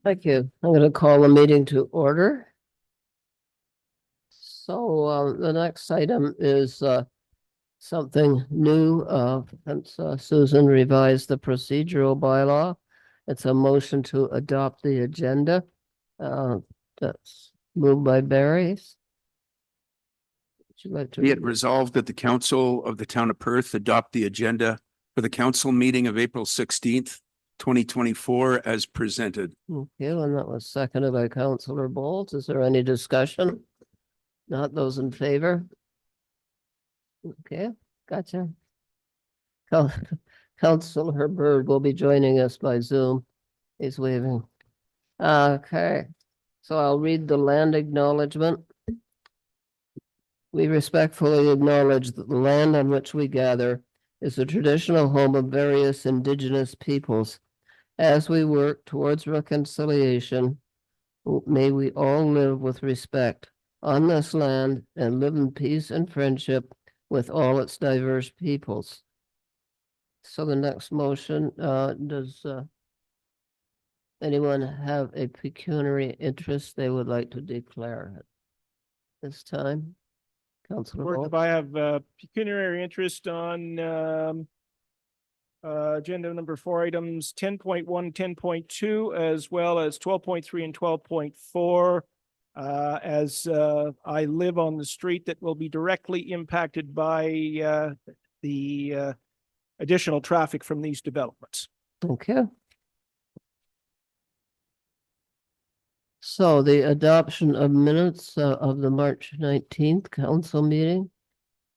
Thank you. I'm going to call the meeting to order. So the next item is something new. Since Susan revised the procedural bylaw. It's a motion to adopt the agenda. That's moved by Barry. Would you like to? Be it resolved that the Council of the Town of Perth adopt the agenda for the council meeting of April 16th, 2024 as presented. Okay, and that was seconded by Councillor Bolt. Is there any discussion? Not those in favor? Okay, gotcha. Councillor Bird will be joining us by Zoom. He's waving. Okay, so I'll read the land acknowledgement. We respectfully acknowledge that the land on which we gather is the traditional home of various Indigenous peoples. As we work towards reconciliation, may we all live with respect on this land and live in peace and friendship with all its diverse peoples. So the next motion, does anyone have a pecuniary interest they would like to declare at this time? Councilor Bolt? If I have pecuniary interest on agenda number 4 items 10.1, 10.2, as well as 12.3 and 12.4. As I live on the street that will be directly impacted by the additional traffic from these developments. Okay. So the adoption of minutes of the March 19th council meeting.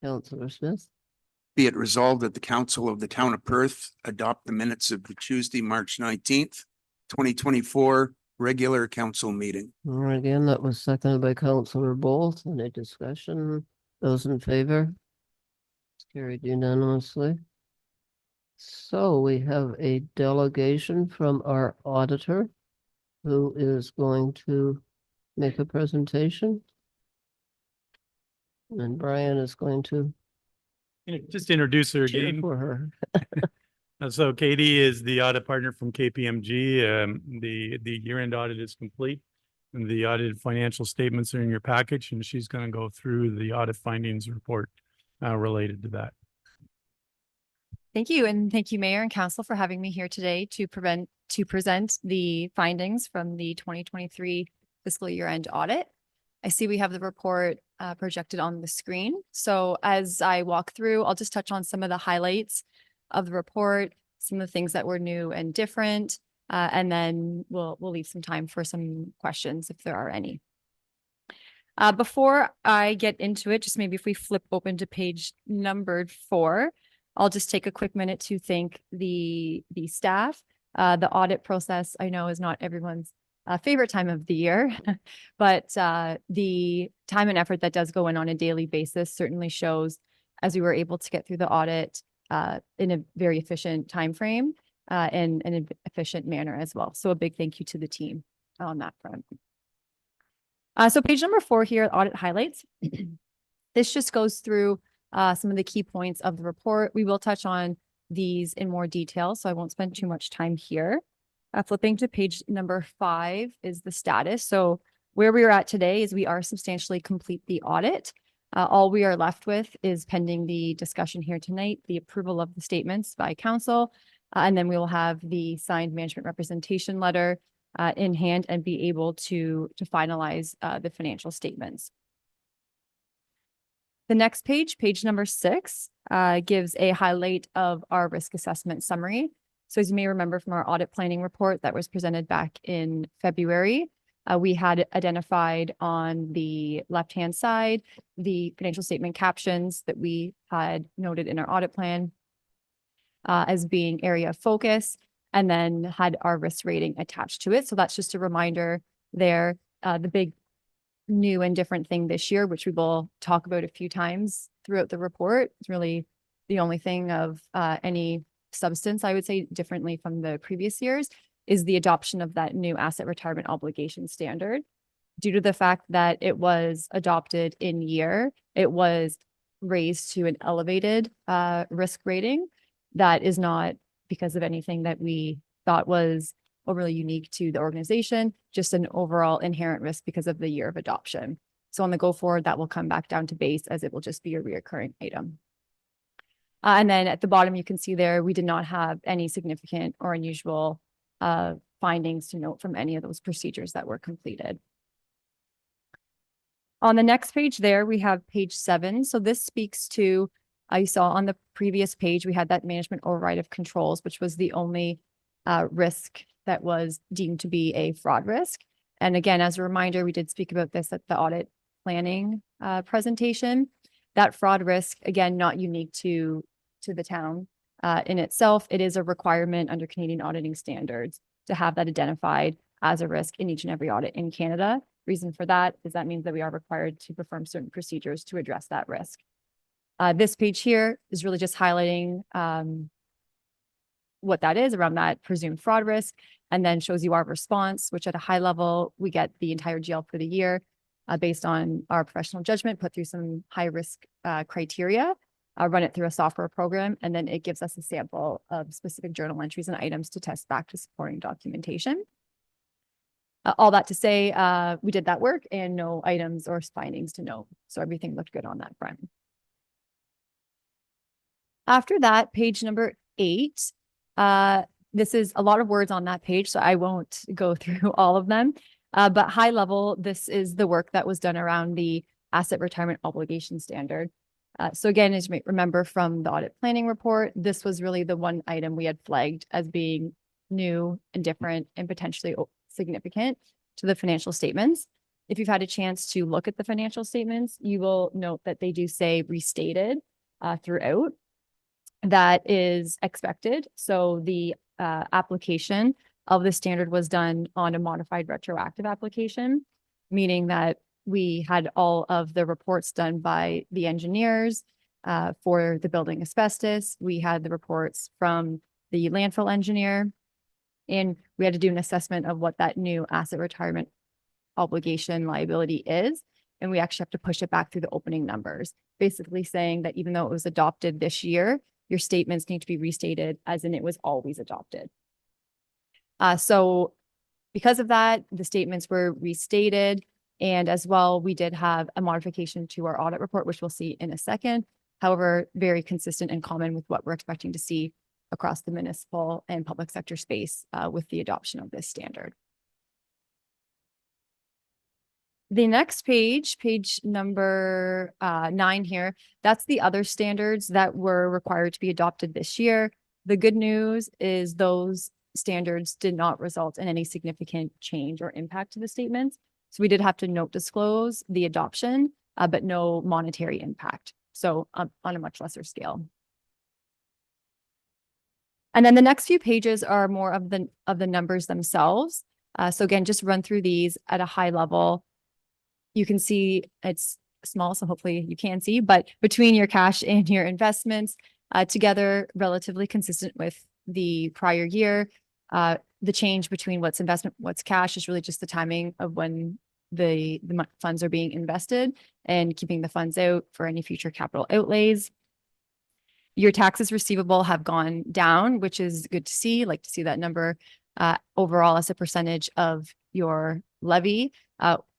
Councillor Smith. Be it resolved that the Council of the Town of Perth adopt the minutes of the Tuesday, March 19th, 2024 regular council meeting. And again, that was seconded by Councillor Bolt. Any discussion? Those in favor? It's carried unanimously. So we have a delegation from our auditor who is going to make a presentation. And Brian is going to just introduce her cheer again. for her. So Katie is the audit partner from KPMG. The year-end audit is complete. And the audited financial statements are in your package, and she's going to go through the audit findings report related to that. Thank you. And thank you, Mayor and Council, for having me here today to present the findings from the 2023 fiscal year-end audit. I see we have the report projected on the screen. So as I walk through, I'll just touch on some of the highlights of the report, some of the things that were new and different, and then we'll leave some time for some questions if there are any. Before I get into it, just maybe if we flip open to page numbered 4, I'll just take a quick minute to thank the staff. The audit process, I know, is not everyone's favorite time of the year, but the time and effort that does go in on a daily basis certainly shows as we were able to get through the audit in a very efficient time frame and in an efficient manner as well. So a big thank you to the team on that front. So page number 4 here, audit highlights. This just goes through some of the key points of the report. We will touch on these in more detail, so I won't spend too much time here. Flipping to page number 5 is the status. So where we are at today is we are substantially complete the audit. All we are left with is pending the discussion here tonight, the approval of the statements by council, and then we will have the signed management representation letter in hand and be able to finalize the financial statements. The next page, page number 6, gives a highlight of our risk assessment summary. So as you may remember from our audit planning report that was presented back in February, we had identified on the left-hand side the financial statement captions that we had noted in our audit plan as being area of focus, and then had our risk rating attached to it. So that's just a reminder there. The big new and different thing this year, which we will talk about a few times throughout the report, is really the only thing of any substance, I would say, differently from the previous years, is the adoption of that new asset retirement obligation standard. Due to the fact that it was adopted in year, it was raised to an elevated risk rating. That is not because of anything that we thought was overly unique to the organization, just an overall inherent risk because of the year of adoption. So on the go forward, that will come back down to base as it will just be a reoccurring item. And then at the bottom, you can see there, we did not have any significant or unusual findings to note from any of those procedures that were completed. On the next page there, we have page 7. So this speaks to, you saw on the previous page, we had that management override of controls, which was the only risk that was deemed to be a fraud risk. And again, as a reminder, we did speak about this at the audit planning presentation. That fraud risk, again, not unique to the town in itself. It is a requirement under Canadian auditing standards to have that identified as a risk in each and every audit in Canada. Reason for that is that means that we are required to perform certain procedures to address that risk. This page here is really just highlighting what that is around that presumed fraud risk, and then shows you our response, which at a high level, we get the entire GL for the year based on our professional judgment, put through some high risk criteria, run it through a software program, and then it gives us a sample of specific journal entries and items to test back to supporting documentation. All that to say, we did that work and no items or findings to note. So everything looked good on that front. After that, page number 8, this is a lot of words on that page, so I won't go through all of them. But high level, this is the work that was done around the asset retirement obligation standard. So again, as you may remember from the audit planning report, this was really the one item we had flagged as being new and different and potentially significant to the financial statements. If you've had a chance to look at the financial statements, you will note that they do say restated throughout. That is expected. So the application of the standard was done on a modified retroactive application, meaning that we had all of the reports done by the engineers for the building asbestos. We had the reports from the landfill engineer, and we had to do an assessment of what that new asset retirement obligation liability is. And we actually have to push it back through the opening numbers, basically saying that even though it was adopted this year, your statements need to be restated as in it was always adopted. So because of that, the statements were restated. And as well, we did have a modification to our audit report, which we'll see in a second. However, very consistent and common with what we're expecting to see across the municipal and public sector space with the adoption of this standard. The next page, page number 9 here, that's the other standards that were required to be adopted this year. The good news is those standards did not result in any significant change or impact to the statements. So we did have to note disclose the adoption, but no monetary impact. So on a much lesser scale. And then the next few pages are more of the numbers themselves. So again, just run through these at a high level. You can see it's small, so hopefully you can see, but between your cash and your investments together, relatively consistent with the prior year. The change between what's investment, what's cash is really just the timing of when the funds are being invested and keeping the funds out for any future capital outlays. Your taxes receivable have gone down, which is good to see. Like to see that number overall as a percentage of your levy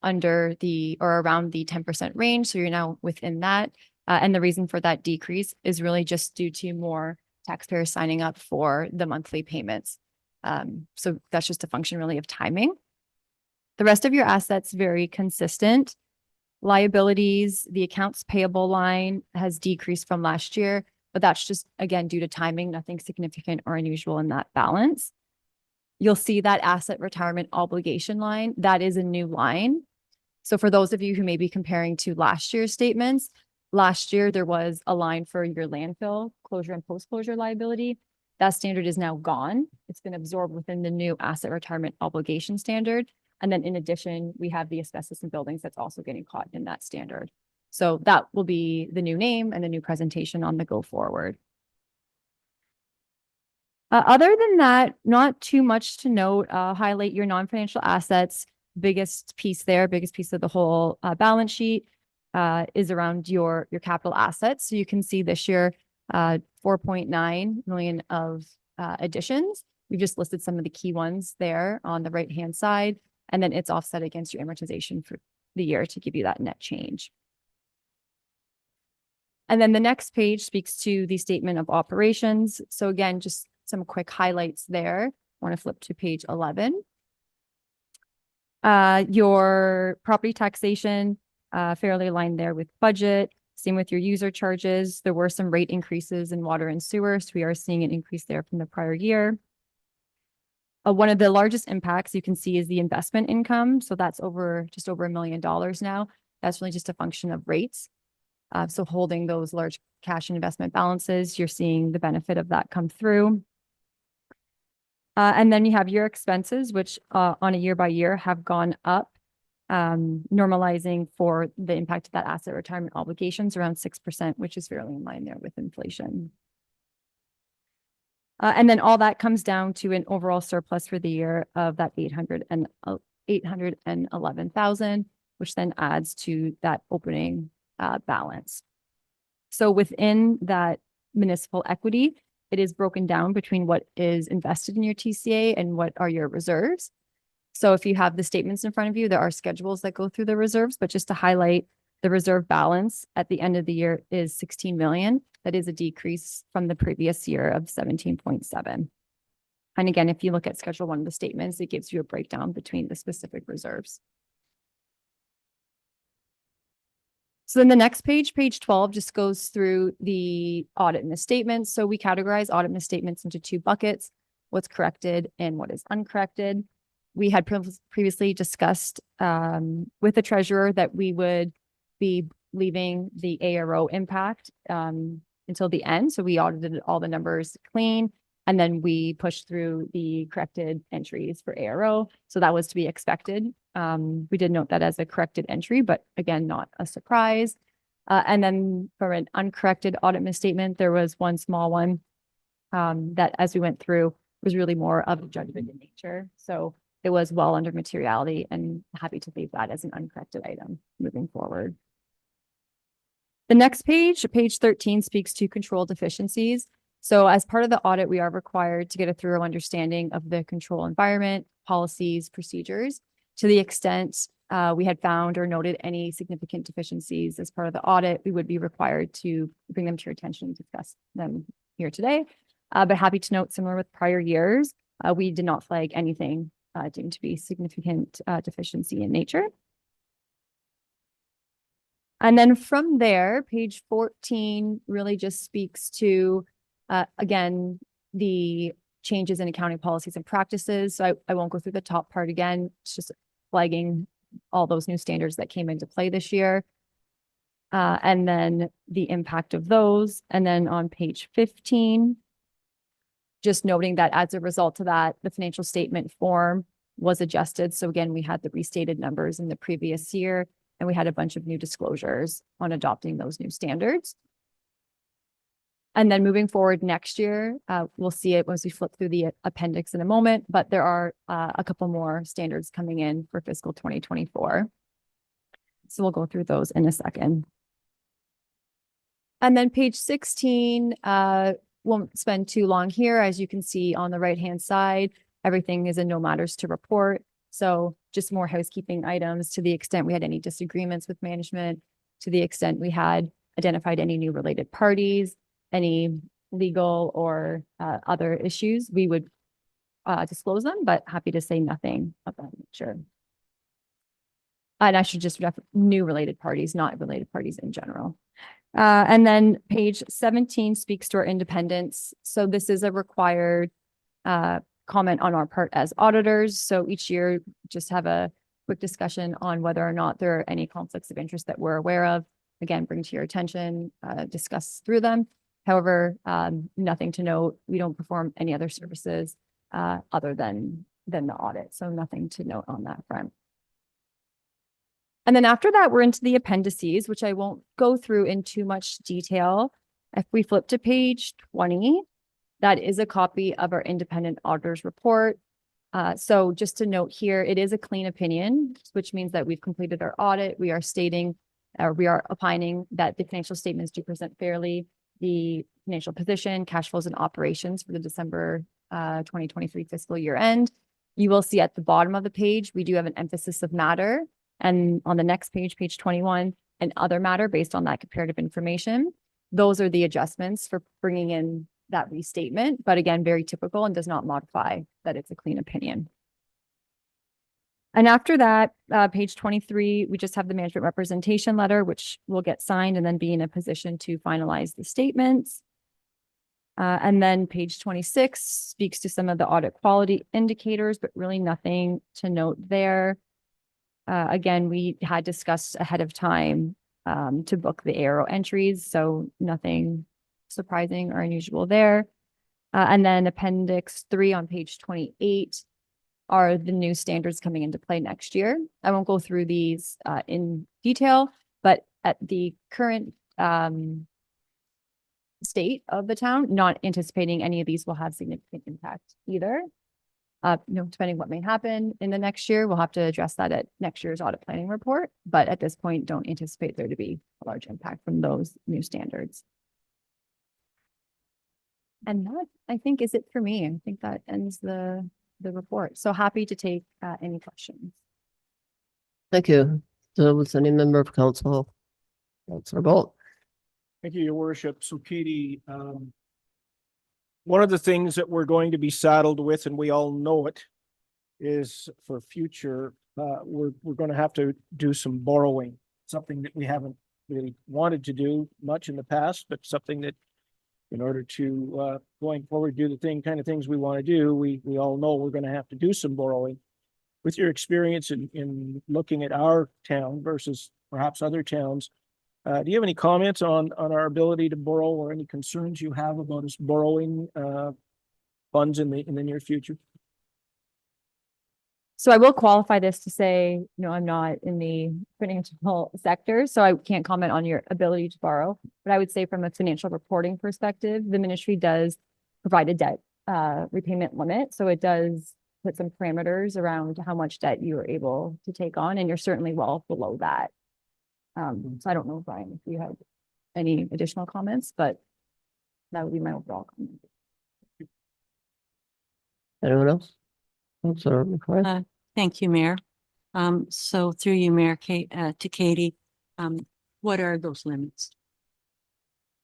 under the or around the 10% range. So you're now within that. And the reason for that decrease is really just due to more taxpayers signing up for the monthly payments. So that's just a function really of timing. The rest of your assets very consistent. Liabilities, the accounts payable line has decreased from last year, but that's just again due to timing, nothing significant or unusual in that balance. You'll see that asset retirement obligation line, that is a new line. So for those of you who may be comparing to last year's statements, last year there was a line for your landfill closure and post-closure liability. That standard is now gone. It's been absorbed within the new asset retirement obligation standard. And then in addition, we have the asbestos in buildings that's also getting caught in that standard. So that will be the new name and the new presentation on the go forward. Other than that, not too much to note. Highlight your non-financial assets. Biggest piece there, biggest piece of the whole balance sheet is around your capital assets. So you can see this year, 4.9 million of additions, We've just listed some of the key ones there on the right-hand side, and then it's offset against your amortization for the year to give you that net change. And then the next page speaks to the statement of operations. So again, just some quick highlights there. I want to flip to page 11. Your property taxation, fairly aligned there with budget. Same with your user charges. There were some rate increases in water and sewer, so we are seeing an increase there from the prior year. One of the largest impacts you can see is the investment income. So that's just over $1 million now. That's really just a function of rates. So holding those large cash and investment balances, you're seeing the benefit of that come through. And then you have your expenses, which on a year by year have gone up, normalizing for the impact of that asset retirement obligations around 6%, which is fairly in line there with inflation. And then all that comes down to an overall surplus for the year of that 811,000, which then adds to that opening balance. So within that municipal equity, it is broken down between what is invested in your TCA and what are your reserves. So if you have the statements in front of you, there are schedules that go through the reserves, but just to highlight, the reserve balance at the end of the year is 16 million. That is a decrease from the previous year of 17.7. And again, if you look at Schedule 1 of the statements, it gives you a breakdown between the specific reserves. So then the next page, page 12, just goes through the audit misstatements. So we categorize audit misstatements into two buckets, what's corrected and what is uncorrected. We had previously discussed with the treasurer that we would be leaving the ARO impact until the end. So we audited all the numbers clean, and then we pushed through the corrected entries for ARO. So that was to be expected. We did note that as a corrected entry, but again, not a surprise. And then for an uncorrected audit misstatement, there was one small one that as we went through was really more of a judgment in nature. So it was well under materiality, and happy to leave that as an uncorrected item moving forward. The next page, page 13, speaks to control deficiencies. So as part of the audit, we are required to get a thorough understanding of the control environment, policies, procedures. To the extent we had found or noted any significant deficiencies as part of the audit, we would be required to bring them to your attention and discuss them here today. But happy to note, similar with prior years, we did not flag anything deemed to be significant deficiency in nature. And then from there, page 14 really just speaks to, again, the changes in accounting policies and practices. So I won't go through the top part again. It's just flagging all those new standards that came into play this year. And then the impact of those. And then on page 15, just noting that as a result of that, the financial statement form was adjusted. So again, we had the restated numbers in the previous year, and we had a bunch of new disclosures on adopting those new standards. And then moving forward next year, we'll see it once we flip through the appendix in a moment, but there are a couple more standards coming in for fiscal 2024. So we'll go through those in a second. And then page 16, won't spend too long here. As you can see on the right-hand side, everything is in no matters to report. So just more housekeeping items to the extent we had any disagreements with management, to the extent we had identified any new related parties, any legal or other issues, we would disclose them, but happy to say nothing of that nature. And I should just new related parties, not related parties in general. And then page 17 speaks to our independence. So this is a required comment on our part as auditors. So each year, just have a quick discussion on whether or not there are any conflicts of interest that we're aware of. Again, bring to your attention, discuss through them. However, nothing to note. We don't perform any other services other than the audit. So nothing to note on that front. And then after that, we're into the appendices, which I won't go through in too much detail. If we flip to page 20, that is a copy of our independent auditor's report. So just to note here, it is a clean opinion, which means that we've completed our audit. We are stating, or we are opining that the financial statements do present fairly the financial position, cash flows, and operations for the December 2023 fiscal year end. You will see at the bottom of the page, we do have an emphasis of matter. And on the next page, page 21, and other matter based on that comparative information. Those are the adjustments for bringing in that restatement, but again, very typical and does not modify that it's a clean opinion. And after that, page 23, we just have the management representation letter, which will get signed and then be in a position to finalize the statements. And then page 26 speaks to some of the audit quality indicators, but really nothing to note there. Again, we had discussed ahead of time to book the ARO entries, so nothing surprising or unusual there. And then appendix 3 on page 28 are the new standards coming into play next year. I won't go through these in detail, but at the current state of the town, not anticipating any of these will have significant impact either. Depending what may happen in the next year, we'll have to address that at next year's audit planning report. But at this point, don't anticipate there to be a large impact from those new standards. And that, I think, is it for me. I think that ends the report. So happy to take any questions. Thank you. So with any member of council, Councilor Bolt. Thank you, your worship. So Katie, one of the things that we're going to be saddled with, and we all know it, is for future, we're going to have to do some borrowing, something that we haven't really wanted to do much in the past, but something that in order to going forward, do the kind of things we want to do, we all know we're going to have to do some borrowing. With your experience in looking at our town versus perhaps other towns, do you have any comments on our ability to borrow, or any concerns you have about us borrowing funds in the near future? So I will qualify this to say, no, I'm not in the financial sector, so I can't comment on your ability to borrow. But I would say from a financial reporting perspective, the ministry does provide a debt repayment limit. So it does put some parameters around how much debt you are able to take on, and you're certainly well below that. So I don't know, Brian, if you have any additional comments, but that would be my overall comment. Anyone else? Councilor McCoy. Thank you, Mayor. So through you, Mayor, to Katie, what are those limits?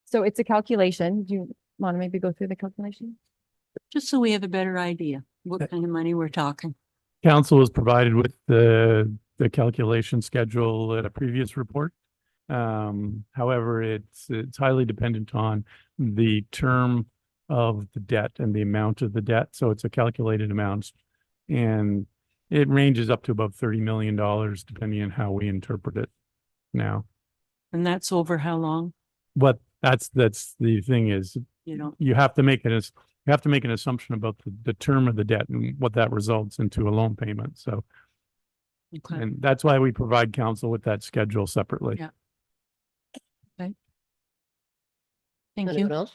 So it's a calculation. Do you want to maybe go through the calculation? Just so we have a better idea what kind of money we're talking. Council was provided with the calculation schedule at a previous report. However, it's highly dependent on the term of the debt and the amount of the debt. So it's a calculated amount, and it ranges up to about $30 million, depending on how we interpret it now. And that's over how long? But that's the thing is, you have to make an assumption about the term of the debt and what that results into a loan payment. So, Okay. and that's why we provide council with that schedule separately. Yeah. Thank you. Anyone else?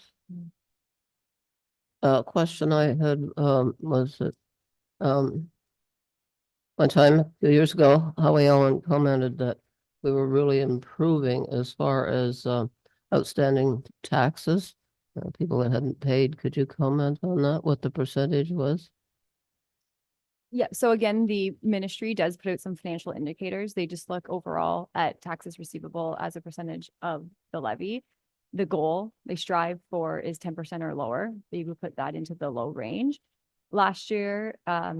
Question I had was that one time a few years ago, Howie Allen commented that we were really improving as far as outstanding taxes. People that hadn't paid. Could you comment on that? What the percentage was? Yeah, so again, the ministry does put out some financial indicators. They just look overall at taxes receivable as a percentage of the levy. The goal they strive for is 10% or lower. They would put that into the low range. Last year, I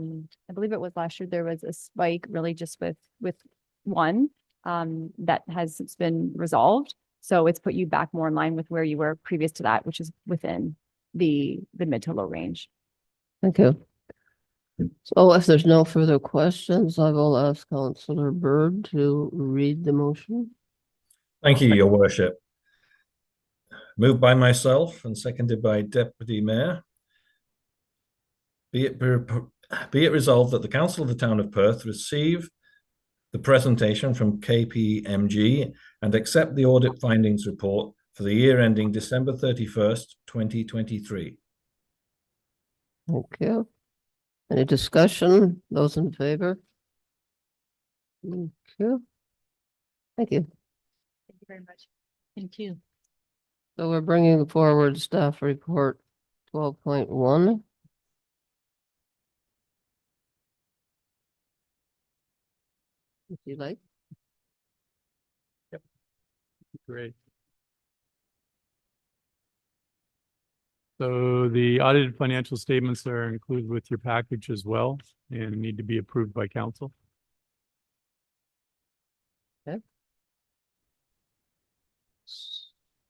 believe it was last year, there was a spike really just with one that has been resolved. So it's put you back more in line with where you were previous to that, which is within the mid to low range. Thank you. So if there's no further questions, I will ask Councillor Byrd to read the motion. Thank you, Your Worship. Moved by myself and seconded by Deputy Mayor. Be it resolved that the Council of the Town of Perth receive the presentation from KPMG and accept the audit findings report for the year ending December 31st, 2023. Thank you. Any discussion? Those in favor? Thank you. Thank you. Thank you very much. Thank you. So we're bringing forward staff report 12.1. if you like. Great. So the audited financial statements are included with your package as well and need to be approved by council.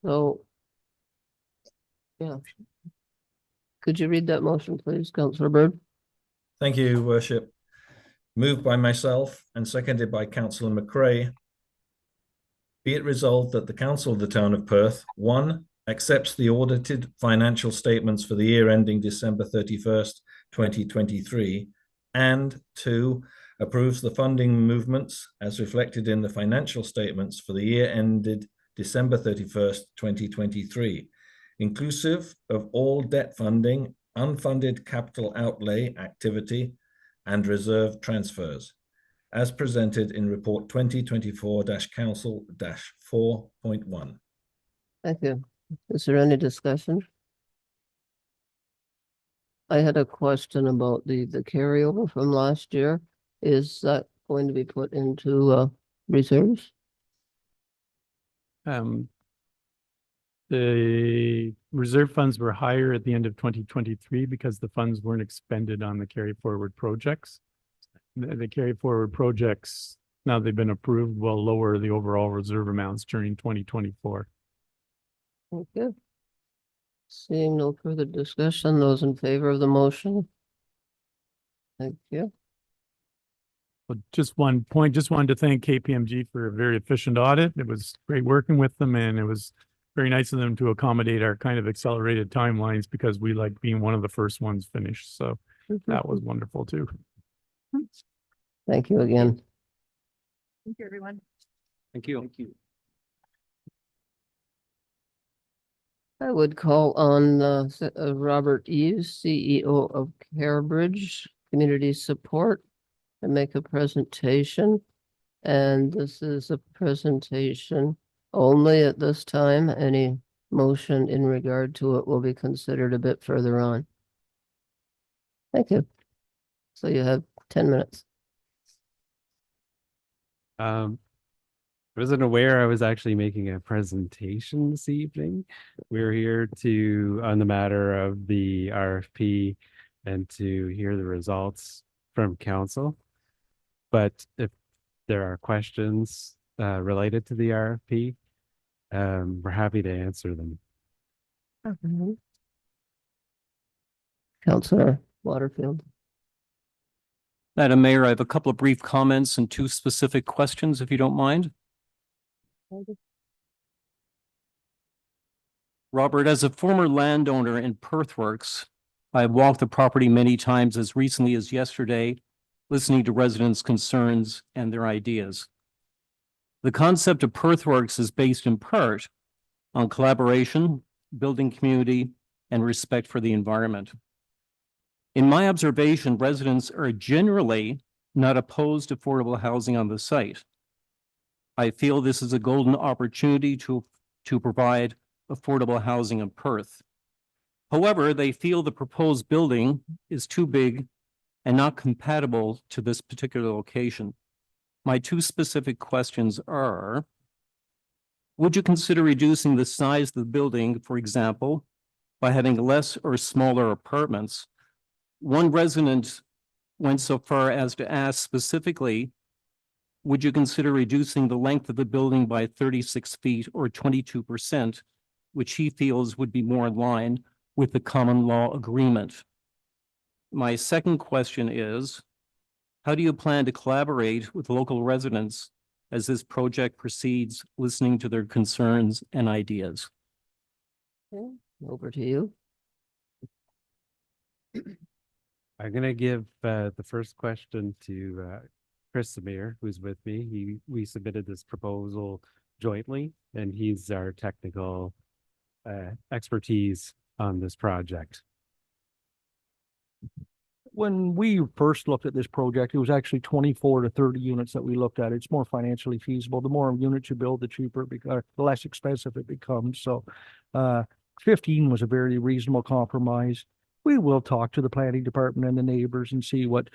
So. Yeah. Could you read that motion, please, Councillor Bird? Thank you, Your Worship. Moved by myself and seconded by Councillor McCrae. Be it resolved that the Council of the Town of Perth, 1, accepts the audited financial statements for the year ending December 31st, 2023, and 2, approves the funding movements as reflected in the financial statements for the year ended December 31st, 2023, inclusive of all debt funding, unfunded capital outlay activity, and reserve transfers, as presented in Report 2024-Council-4.1. Thank you. Is there any discussion? I had a question about the carryover from last year. Is that going to be put into reserves? The reserve funds were higher at the end of 2023 because the funds weren't expended on the carry forward projects. The carry forward projects, now they've been approved, will lower the overall reserve amounts during 2024. Thank you. Seeing no further discussion, those in favor of the motion? Thank you. But just one point, just wanted to thank KPMG for a very efficient audit. It was great working with them, and it was very nice of them to accommodate our kind of accelerated timelines because we like being one of the first ones finished. So that was wonderful too. Thank you again. Thank you, everyone. Thank you. Thank you. I would call on Robert Eves, CEO of CareBridge Community Support, to make a presentation. And this is a presentation only at this time. Any motion in regard to it will be considered a bit further on. Thank you. So you have 10 minutes. I wasn't aware I was actually making a presentation this evening. We're here on the matter of the RFP and to hear the results from council. But if there are questions related to the RFP, we're happy to answer them. Councillor Waterfield. Madam Mayor, I have a couple of brief comments and 2 specific questions, if you don't mind. Robert, as a former landowner in Perthworks, I have walked the property many times as recently as yesterday, listening to residents' concerns and their ideas. The concept of Perthworks is based in part on collaboration, building community, and respect for the environment. In my observation, residents are generally not opposed to affordable housing on the site. I feel this is a golden opportunity to provide affordable housing in Perth. However, they feel the proposed building is too big and not compatible to this particular location. My 2 specific questions are, would you consider reducing the size of the building, for example, by having less or smaller apartments? One resident went so far as to ask specifically, would you consider reducing the length of the building by 36 feet or 22%, which he feels would be more in line with the common law agreement? My second question is, how do you plan to collaborate with local residents as this project proceeds, listening to their concerns and ideas? Okay, over to you. I'm going to give the first question to Chris Samir, who's with me. We submitted this proposal jointly, and he's our technical expertise on this project. When we first looked at this project, it was actually 24 to 30 units that we looked at. It's more financially feasible. The more units you build, the cheaper, the less expensive it becomes. So 15 was a very reasonable compromise. We will talk to the planning department and the neighbors and see what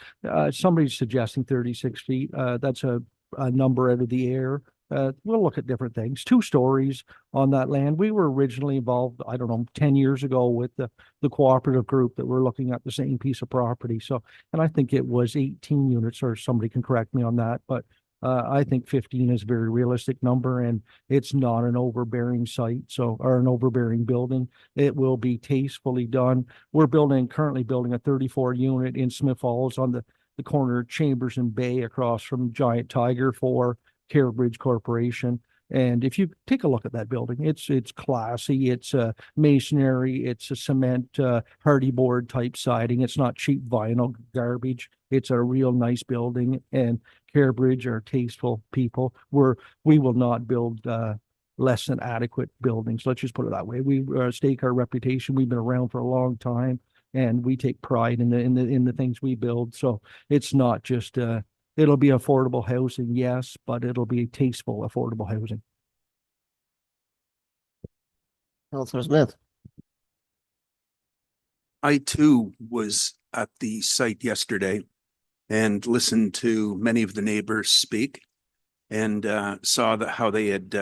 somebody's suggesting 36 feet. That's a a number out of the air. We'll look at different things. 2 stories on that land. We were originally involved, I don't know, 10 years ago with the cooperative group that were looking at the same piece of property. So, and I think it was 18 units, or somebody can correct me on that, but I think 15 is a very realistic number, and it's not an overbearing site, so, or an overbearing building. It will be tastefully done. We're currently building a 34 unit in Smith Falls on the corner of Chambers and Bay across from Giant Tiger for Carebridge Corporation. And if you take a look at that building, it's classy, it's masonry, it's a cement hardy board type siding. It's not cheap vinyl garbage. It's a real nice building, and Carebridge are tasteful people. We will not build less than adequate buildings. Let's just put it that way. We stake our reputation. We've been around for a long time, and we take pride in the things we build. So it's not just it'll be affordable housing, yes, but it'll be tasteful, affordable housing. Counselor Smith. I too was at the site yesterday and listened to many of the neighbors speak, and saw how they had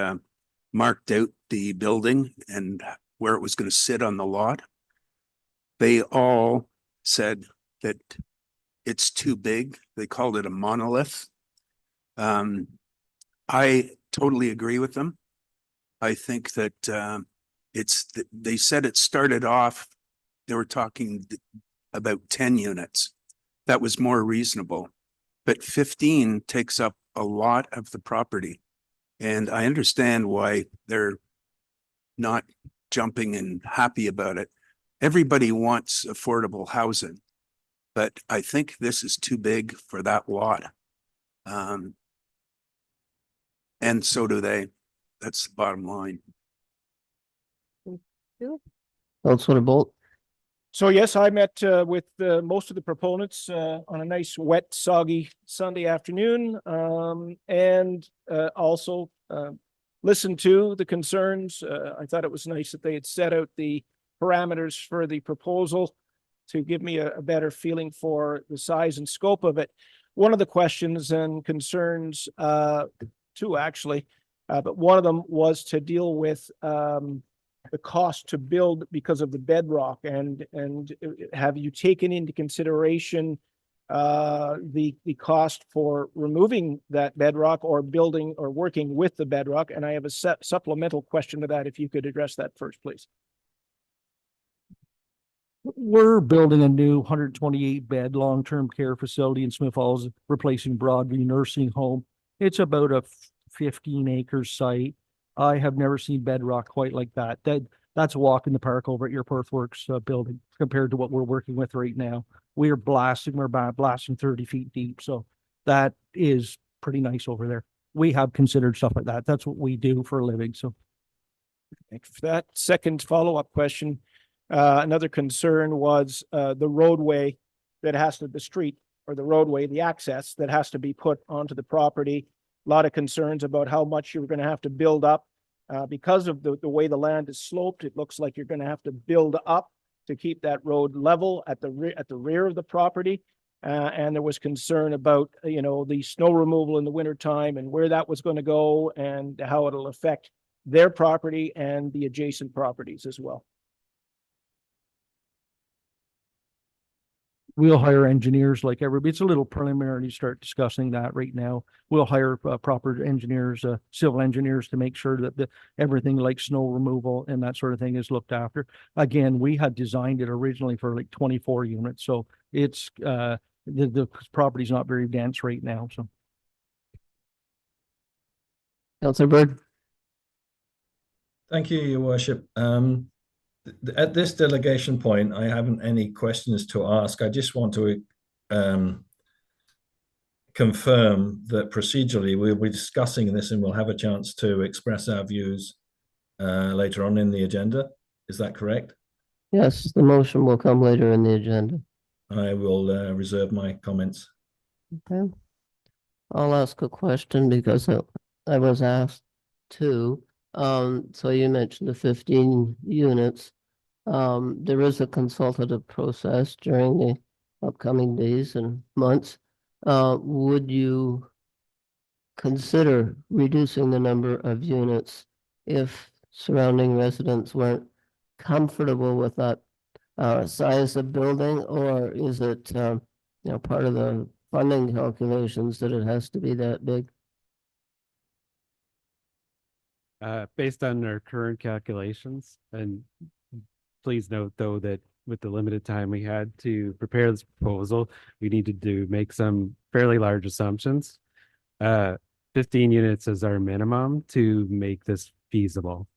marked out the building and where it was going to sit on the lot. They all said that it's too big. They called it a monolith. I totally agree with them. I think that they said it started off, they were talking about 10 units. That was more reasonable, but 15 takes up a lot of the property. And I understand why they're not jumping and happy about it. Everybody wants affordable housing, but I think this is too big for that lot. And so do they. That's the bottom line. Counselor Bolt. So yes, I met with most of the proponents on a nice, wet, soggy Sunday afternoon, and also listened to the concerns. I thought it was nice that they had set out the parameters for the proposal to give me a better feeling for the size and scope of it. One of the questions and concerns, two actually, but one of them was to deal with the cost to build because of the bedrock, and have you taken into consideration the cost for removing that bedrock or building or working with the bedrock? And I have a supplemental question to that, if you could address that first, please. We're building a new 128 bed long-term care facility in Smith Falls, replacing Broadview Nursing Home. It's about a 15-acre site. I have never seen bedrock quite like that. That's a walk in the park over at your Perthworks building compared to what we're working with right now. We're blasting 30 feet deep. So that is pretty nice over there. We have considered stuff like that. That's what we do for a living. So Thanks for that. Second follow-up question. Another concern was the roadway that has to, the street or the roadway, the access that has to be put onto the property. A lot of concerns about how much you're going to have to build up. Because of the way the land is sloped, it looks like you're going to have to build up to keep that road level at the rear of the property. And there was concern about, the snow removal in the wintertime and where that was going to go and how it'll affect their property and the adjacent properties as well. we'll hire engineers like everybody. It's a little preliminary to start discussing that right now. We'll hire proper engineers, civil engineers to make sure that everything like snow removal and that sort of thing is looked after. Again, we had designed it originally for like 24 units. So it's, the property's not very dense right now, so. Councillor Bird. Thank you, Your Worship. At this delegation point, I haven't any questions to ask. I just want to confirm that procedurally we'll be discussing this and we'll have a chance to express our views later on in the agenda. Is that correct? Yes, the motion will come later in the agenda. I will reserve my comments. Okay. I'll ask a question because I was asked to. So you mentioned the 15 units. There is a consultative process during the upcoming days and months. Would you consider reducing the number of units if surrounding residents weren't comfortable with that size of building, or is it, part of the funding calculations that it has to be that big? Based on our current calculations, and please note though that with the limited time we had to prepare this proposal, we needed to make some fairly large assumptions. 15 units is our minimum to make this feasible.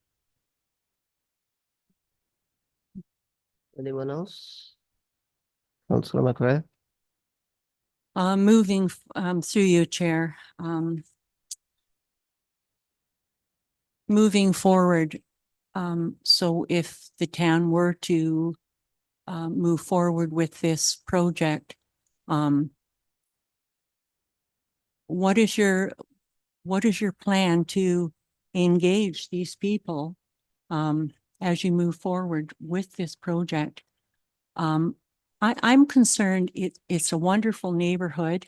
Anyone else? Councillor McRae? Through you, Chair, moving forward, so if the town were to move forward with this project, what is your plan to engage these people as you move forward with this project? I'm concerned it's a wonderful neighborhood.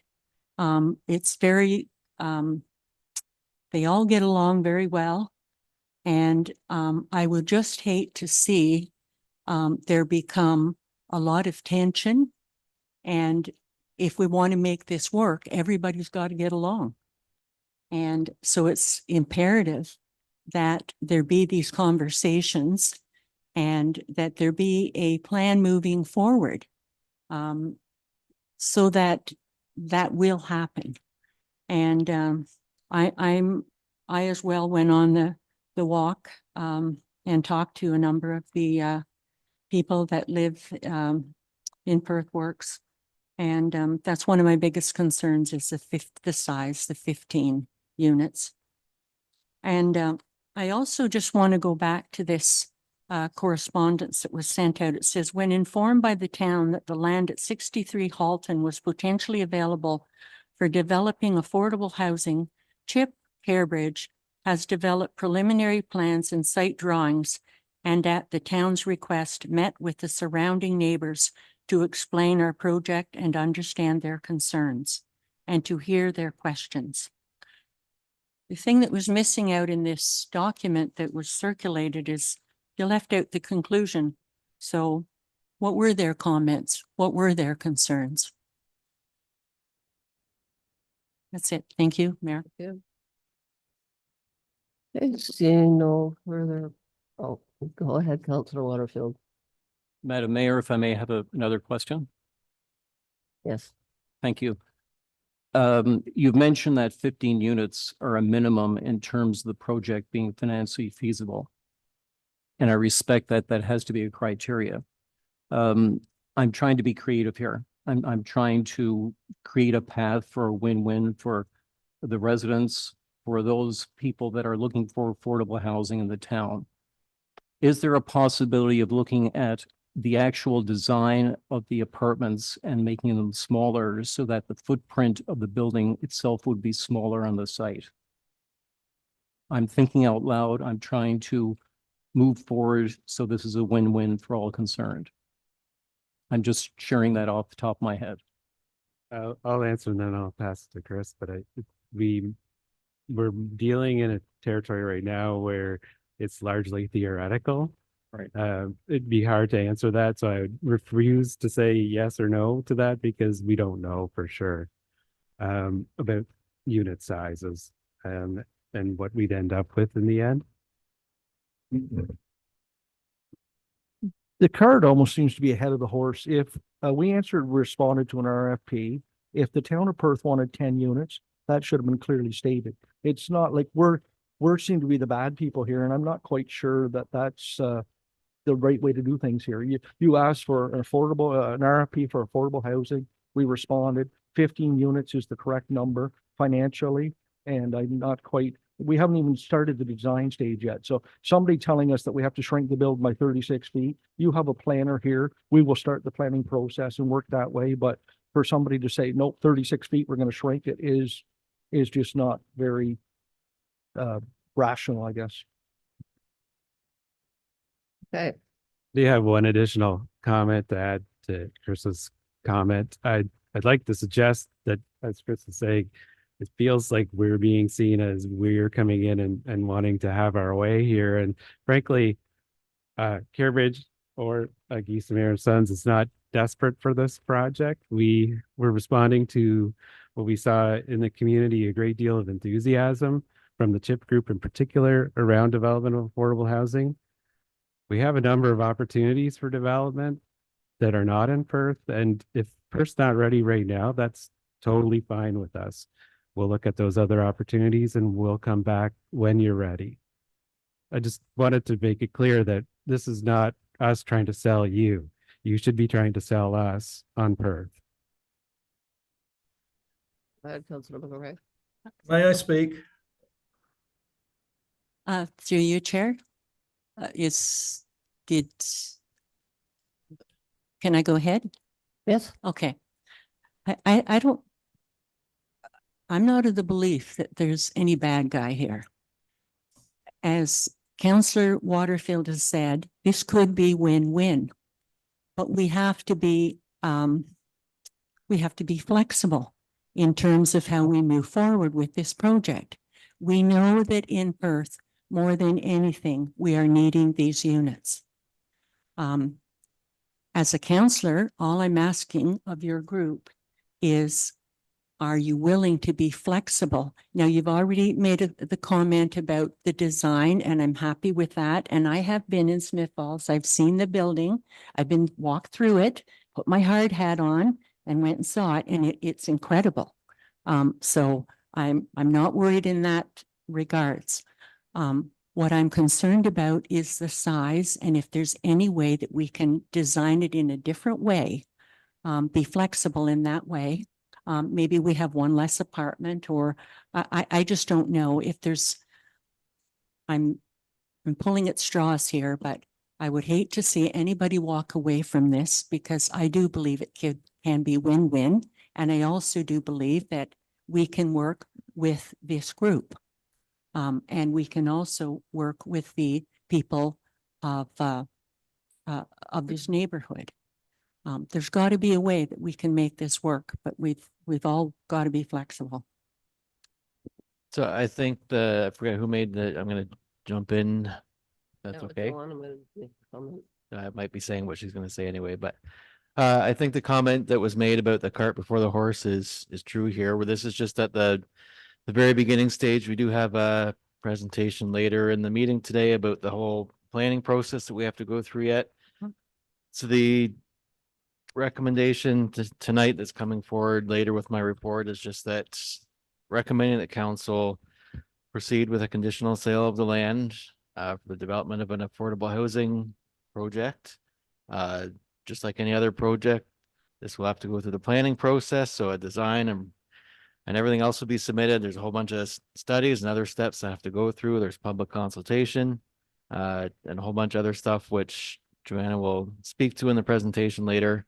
It's very, they all get along very well. And I would just hate to see there become a lot of tension. And if we want to make this work, everybody's got to get along. And so it's imperative that there be these conversations and that there be a plan moving forward, so that that will happen. And I as well went on the walk and talked to a number of the people that live in Perth Works. And that's one of my biggest concerns is the size, the 15 units. And I also just want to go back to this correspondence that was sent out. It says, when informed by the town that the land at 63 Halton was potentially available for developing affordable housing, Chip Hairbridge has developed preliminary plans and site drawings, and at the town's request met with the surrounding neighbors to explain our project and understand their concerns and to hear their questions. The thing that was missing out in this document that was circulated is you left out the conclusion. So what were their comments? What were their concerns? That's it. Thank you, Mayor. Okay, seeing no further, go ahead, Councillor Waterfield. Madam Mayor, if I may have another question. Yes. Thank you. You've mentioned that 15 units are a minimum in terms of the project being financially feasible. And I respect that that has to be a criteria. I'm trying to be creative here. I'm trying to create a path for a win-win for the residents, for those people that are looking for affordable housing in the town. Is there a possibility of looking at the actual design of the apartments and making them smaller so that the footprint of the building itself would be smaller on the site? I'm thinking out loud. I'm trying to move forward so this is a win-win for all concerned. I'm just sharing that off the top of my head. I'll answer and then I'll pass it to Chris, but we're dealing in a territory right now where it's largely theoretical. Right. It'd be hard to answer that, so I would refuse to say yes or no to that because we don't know for sure about unit sizes and what we'd end up with in the end. The cart almost seems to be ahead of the horse. If we responded to an RFP, if the town of Perth wanted 10 units, that should have been clearly stated. It's not like we're seem to be the bad people here, and I'm not quite sure that that's the right way to do things here. You asked for an RFP for affordable housing. We responded. 15 units is the correct number financially, and we haven't even started the design stage yet. So somebody telling us that we have to shrink the building by 36 feet, you have a planner here. We will start the planning process and work that way. But for somebody to say, nope, 36 feet, we're going to shrink it is just not very rational, I guess. Okay, Do you have one additional comment to add to Chris's comment? I'd like to suggest that, as Chris is saying, it feels like we're being seen as we're coming in and wanting to have our way here. And frankly, Carebridge or Geese Mayer and Sons is not desperate for this project. We're responding to what we saw in the community, a great deal of enthusiasm from the CHIP group in particular around development of affordable housing. We have a number of opportunities for development that are not in Perth. And if Perth's not ready right now, that's totally fine with us. We'll look at those other opportunities and we'll come back when you're ready. I just wanted to make it clear that this is not us trying to sell you. You should be trying to sell us on Perth. Go ahead, Councillor McGrath. May I speak? Through you, Chair. Can I go ahead? Yes, Okay. I don't, I'm not of the belief that there's any bad guy here. As Councillor Waterfield has said, this could be win-win, but we have to be flexible in terms of how we move forward with this project. We know that in Perth, more than anything, we are needing these units. As a councillor, all I'm asking of your group is, are you willing to be flexible? Now, you've already made the comment about the design, and I'm happy with that. And I have been in Smith Falls. I've seen the building. I've been walked through it, put my hard hat on, and went and saw it, and it's incredible. So I'm not worried in that regards. What I'm concerned about is the size, and if there's any way that we can design it in a different way, be flexible in that way. Maybe we have one less apartment, or I just don't know if there's, I'm pulling at straws here, but I would hate to see anybody walk away from this, because I do believe it can be win-win. And I also do believe that we can work with this group. And we can also work with the people of this neighborhood. There's got to be a way that we can make this work, but we've all got to be flexible. So I think I forget who made I'm gonna jump in. That's Now, if okay. you want, I'm gonna make a comment. I might be saying what she's gonna say anyway, but I think the comment that was made about the cart before the horse is true here, where this is just at the very beginning stage. We do have a presentation later in the meeting today about the whole planning process that we have to go through yet. So the recommendation tonight that's coming forward later with my report is just that recommending that council proceed with a conditional sale of the land for the development of an affordable housing project. Just like any other project, this will have to go through the planning process. So a design and everything else will be submitted. There's a whole bunch of studies and other steps that have to go through. There's public consultation and a whole bunch of other stuff, which Joanna will speak to in the presentation later.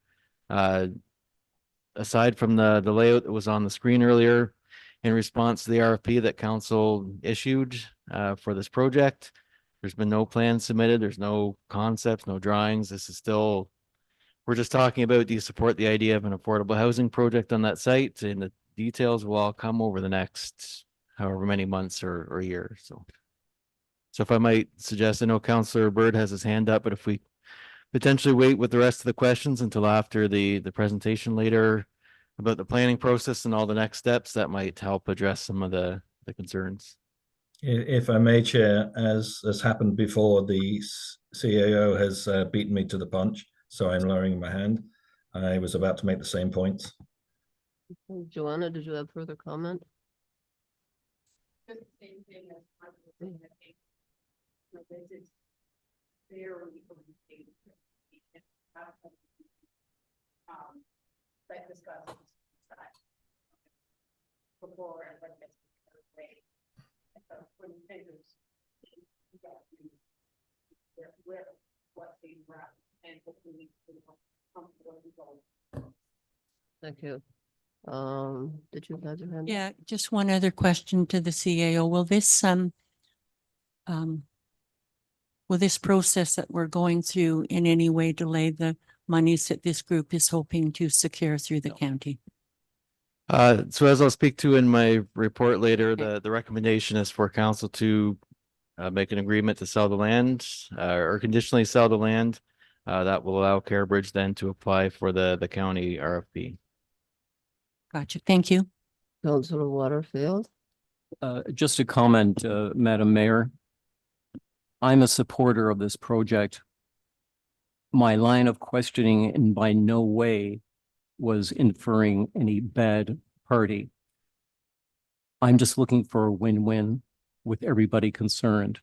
Aside from the layout that was on the screen earlier, in response to the RFP that council issued for this project, there's been no plans submitted. There's no concepts, no drawings. This is still, we're just talking about, do you support the idea of an affordable housing project on that site? And the details will all come over the next however many months or year. So if I might suggest, I know Councillor Bird has his hand up, but if we potentially wait with the rest of the questions until after the presentation later about the planning process and all the next steps, that might help address some of the concerns. If I may, Chair, as has happened before, the CAO has beaten me to the punch, so I'm lowering my hand. I was about to make the same points. Joanna, did you have further comment? Thank you. Did you have your hand? Yeah, just one other question to the CAO. Will this process that we're going through in any way delay the monies that this group is hoping to secure through the county? So as I'll speak to in my report later, the recommendation is for council to make an agreement to sell the land, or conditionally sell the land. That will allow CareBridge then to apply for the county RFP. Gotcha. Thank you. Councillor Waterfield. Just a comment, Madam Mayor. I'm a supporter of this project. My line of questioning in by no way was inferring any bad party. I'm just looking for a win-win with everybody concerned.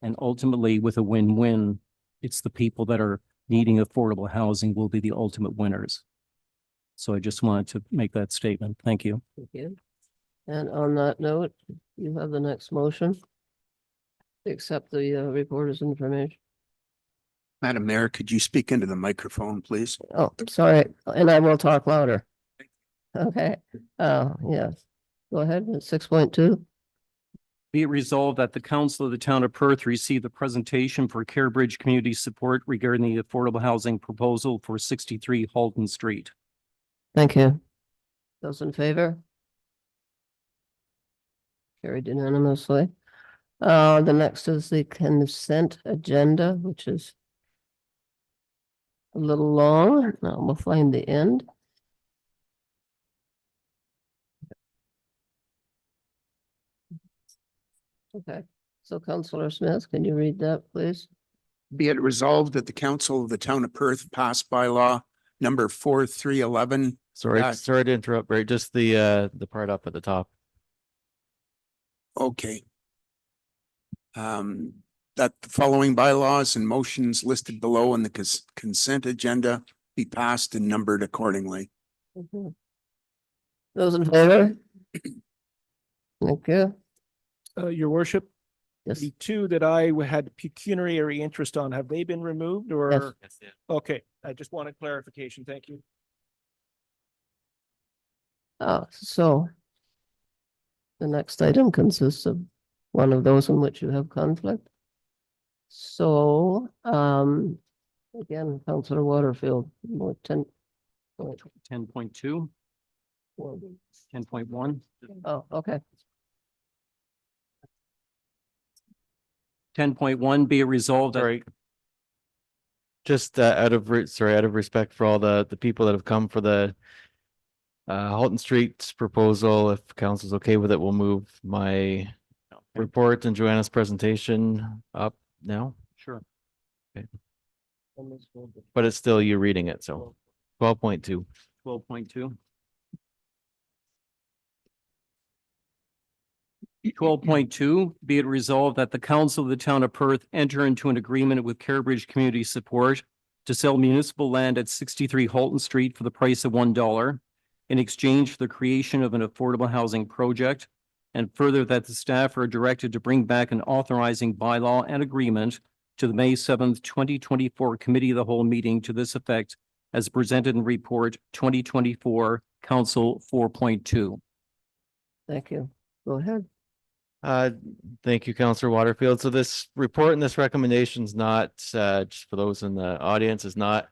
And ultimately, with a win-win, it's the people that are needing affordable housing will be the ultimate winners. So I just wanted to make that statement. Thank you. Thank you. And on that note, you have the next motion. Accept the reporter's information. Madam Mayor, could you speak into the microphone, please? Oh, sorry, and I will talk louder. Okay, yes. Go ahead, 6.2. Be it resolved that the council of the town of Perth receive the presentation for CareBridge community support regarding the affordable housing proposal for 63 Halton Street. Thank you. Those in favor? Carried unanimously. The next is the consent agenda, which is a little long. Now we'll find the end. Okay, so Councillor Smith, can you read that, please? Be it resolved that the council of the town of Perth pass bylaw number 4311. Sorry, sorry to interrupt, Barry, just the part up at the top. Okay. That the following bylaws and motions listed below in the consent agenda be passed and numbered accordingly. Mhm. Those in favor? Thank you. Your worship, Yes, the two that I had pecuniary interest on, have they been removed or? Okay, I just wanted clarification. Thank you. so the next item consists of one of those in which you have conflict. So, again, Councillor Waterfield, more 10. 10.2, 10.1. Oh, okay. 10.1 be it resolved that Sorry. Just out of respect for all the people that have come for the Halton Street proposal, if council's okay with it, we'll move my report and Joanna's presentation up now. Sure. But it's still you reading it, so 12.2. 12.2. 12.2, be it resolved that the council of the town of Perth enter into an agreement with CareBridge Community Support to sell municipal land at 63 Halton Street for the price of $1 in exchange for the creation of an affordable housing project. And further, that the staff are directed to bring back an authorizing bylaw and agreement to the May 7th, 2024 Committee of the Whole meeting to this effect as presented in report 2024 Council 4.2. Thank you. Go ahead. Thank you, Councillor Waterfield. So this report and this recommendation is not, just for those in the audience, is not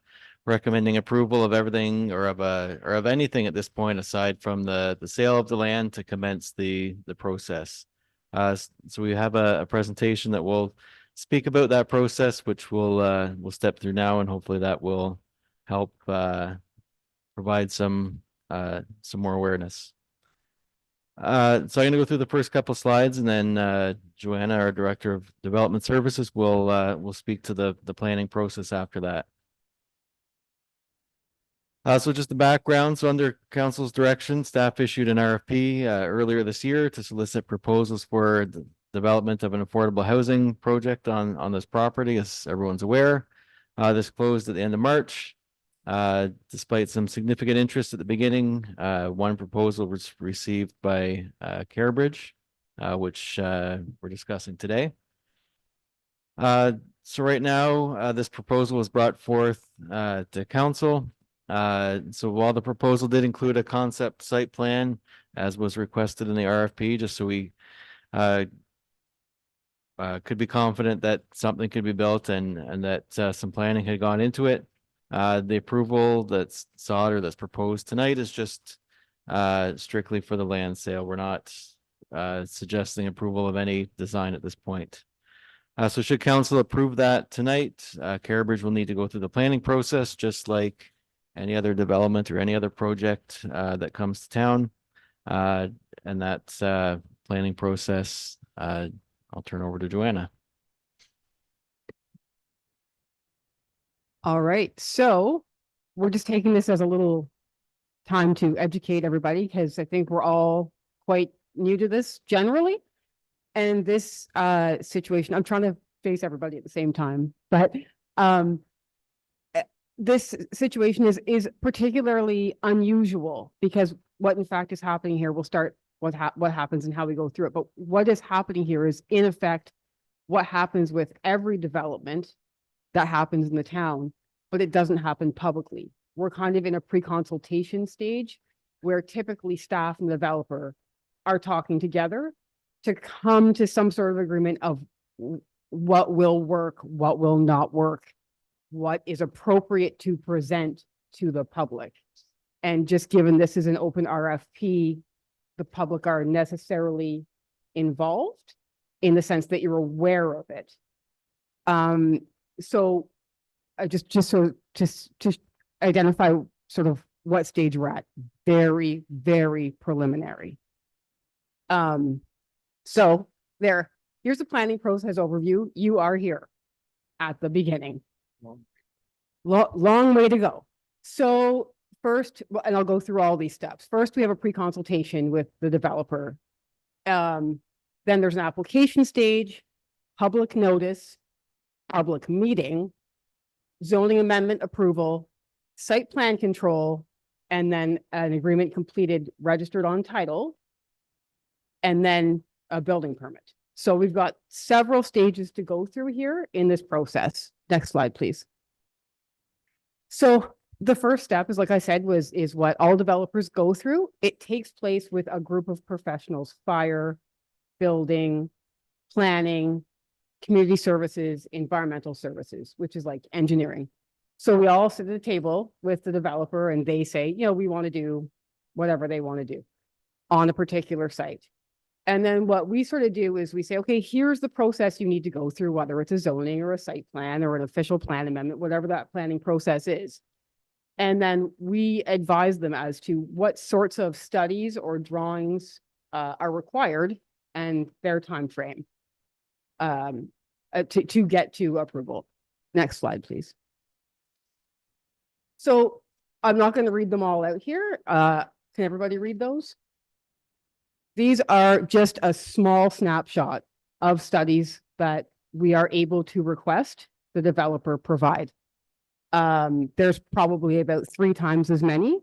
recommending approval of everything or of anything at this point aside from the sale of the land to commence the process. So we have a presentation that will speak about that process, which we'll step through now, and hopefully that will help provide some more awareness. So I'm going to go through the first couple of slides, and then Joanna, our Director of Development Services, will speak to the planning process after that. So just the background. So under council's direction, staff issued an RFP earlier this year to solicit proposals for the development of an affordable housing project on this property, as everyone's aware. This closed at the end of March. Despite some significant interest at the beginning, one proposal was received by CareBridge, which we're discussing today. So right now, this proposal was brought forth to council. So while the proposal did include a concept site plan, as was requested in the RFP, just so we could be confident that something could be built and that some planning had gone into it. The approval that's sought or that's proposed tonight is just strictly for the land sale. We're not suggesting approval of any design at this point. So should council approve that tonight, Carabridge will need to go through the planning process, just like any other development or any other project that comes to town. And that planning process, I'll turn over to Joanna. All right, so we're just taking this as a little time to educate everybody because I think we're all quite new to this generally. And this situation, I'm trying to face everybody at the same time, but this situation is particularly unusual because what in fact is happening here, we'll start what happens and how we go through it. But what is happening here is in effect what happens with every development that happens in the town, but it doesn't happen publicly. We're kind of in a pre-consultation stage where typically staff and developer are talking together to come to some sort of agreement of what will work, what will not work, what is appropriate to present to the public. And just given this is an open RFP, the public are necessarily involved in the sense that you're aware of it. So to identify sort of what stage we're at, very, very preliminary. So here's the planning process overview. You are here at the beginning. Long way to go. So first, and I'll go through all these steps. First, we have a pre-consultation with the developer. Then there's an application stage, public notice, public meeting, zoning amendment approval, site plan control, and then an agreement completed, registered on title, and then a building permit. So we've got several stages to go through here in this process. Next slide, please. So the first step is, like I said, is what all developers go through. It takes place with a group of professionals: fire, building, planning, community services, environmental services, which is like engineering. So we all sit at a table with the developer and they say, you know, we want to do whatever they want to do on a particular site. And then what we sort of do is we say, okay, here's the process you need to go through, whether it's a zoning or a site plan or an official plan amendment, whatever that planning process is. And then we advise them as to what sorts of studies or drawings are required and their time frame to get to approval. Next slide, please. So I'm not going to read them all out here. Can everybody read those? These are just a small snapshot of studies that we are able to request the developer provide. There's probably about 3 times as many.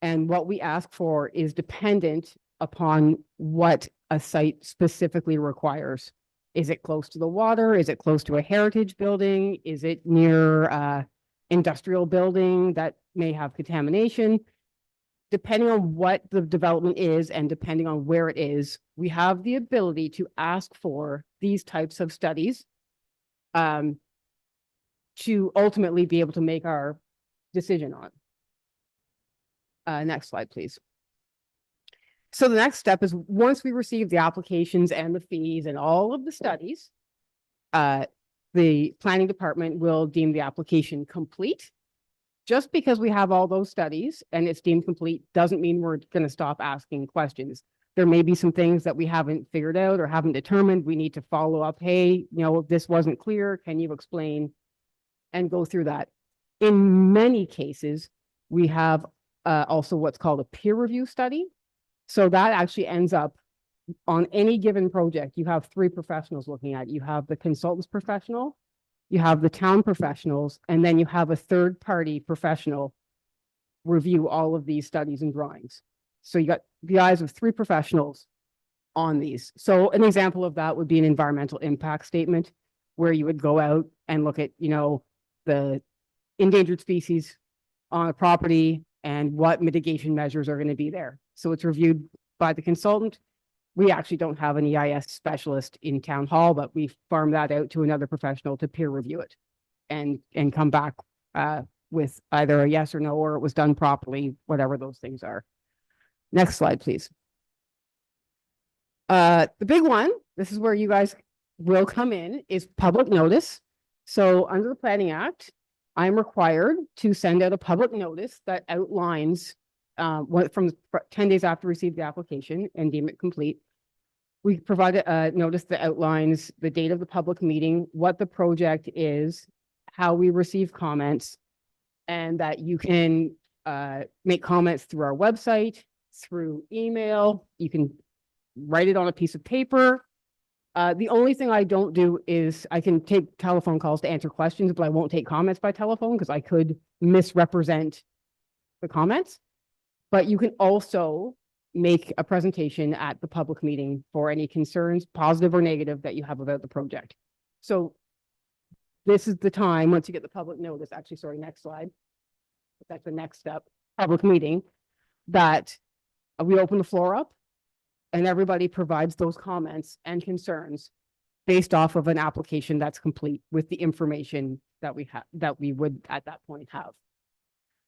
And what we ask for is dependent upon what a site specifically requires. Is it close to the water? Is it close to a heritage building? Is it near industrial building that may have contamination? Depending on what the development is and depending on where it is, we have the ability to ask for these types of studies to ultimately be able to make our decision on. Next slide, please. So the next step is, once we receive the applications and the fees and all of the studies, the planning department will deem the application complete. Just because we have all those studies and it's deemed complete doesn't mean we're going to stop asking questions. There may be some things that we haven't figured out or haven't determined. We need to follow up. Hey, you know, this wasn't clear. Can you explain? And go through that. In many cases, we have also what's called a peer review study. So that actually ends up on any given project. You have 3 professionals looking at it. You have the consultants professional, you have the town professionals, and then you have a third-party professional review all of these studies and drawings. So you got the eyes of 3 professionals on these. So an example of that would be an environmental impact statement, where you would go out and look at, you know, the endangered species on a property and what mitigation measures are going to be there. So it's reviewed by the consultant. We actually don't have an EIS specialist in town hall, but we farm that out to another professional to peer review it and come back with either a yes or no, or it was done properly, whatever those things are. Next slide, please. The big one, this is where you guys will come in, is public notice. So under the Planning Act, I'm required to send out a public notice that outlines what from 10 days after receive the application and deem it complete. We provide a notice that outlines the date of the public meeting, what the project is, how we receive comments, and that you can make comments through our website, through email. You can write it on a piece of paper. The only thing I don't do is I can take telephone calls to answer questions, but I won't take comments by telephone because I could misrepresent the comments. But you can also make a presentation at the public meeting for any concerns, positive or negative, that you have about the project. So this is the time, once you get the public notice, actually, sorry, next slide. That's the next step, public meeting, that we open the floor up and everybody provides those comments and concerns based off of an application that's complete with the information that we have, that we would at that point have.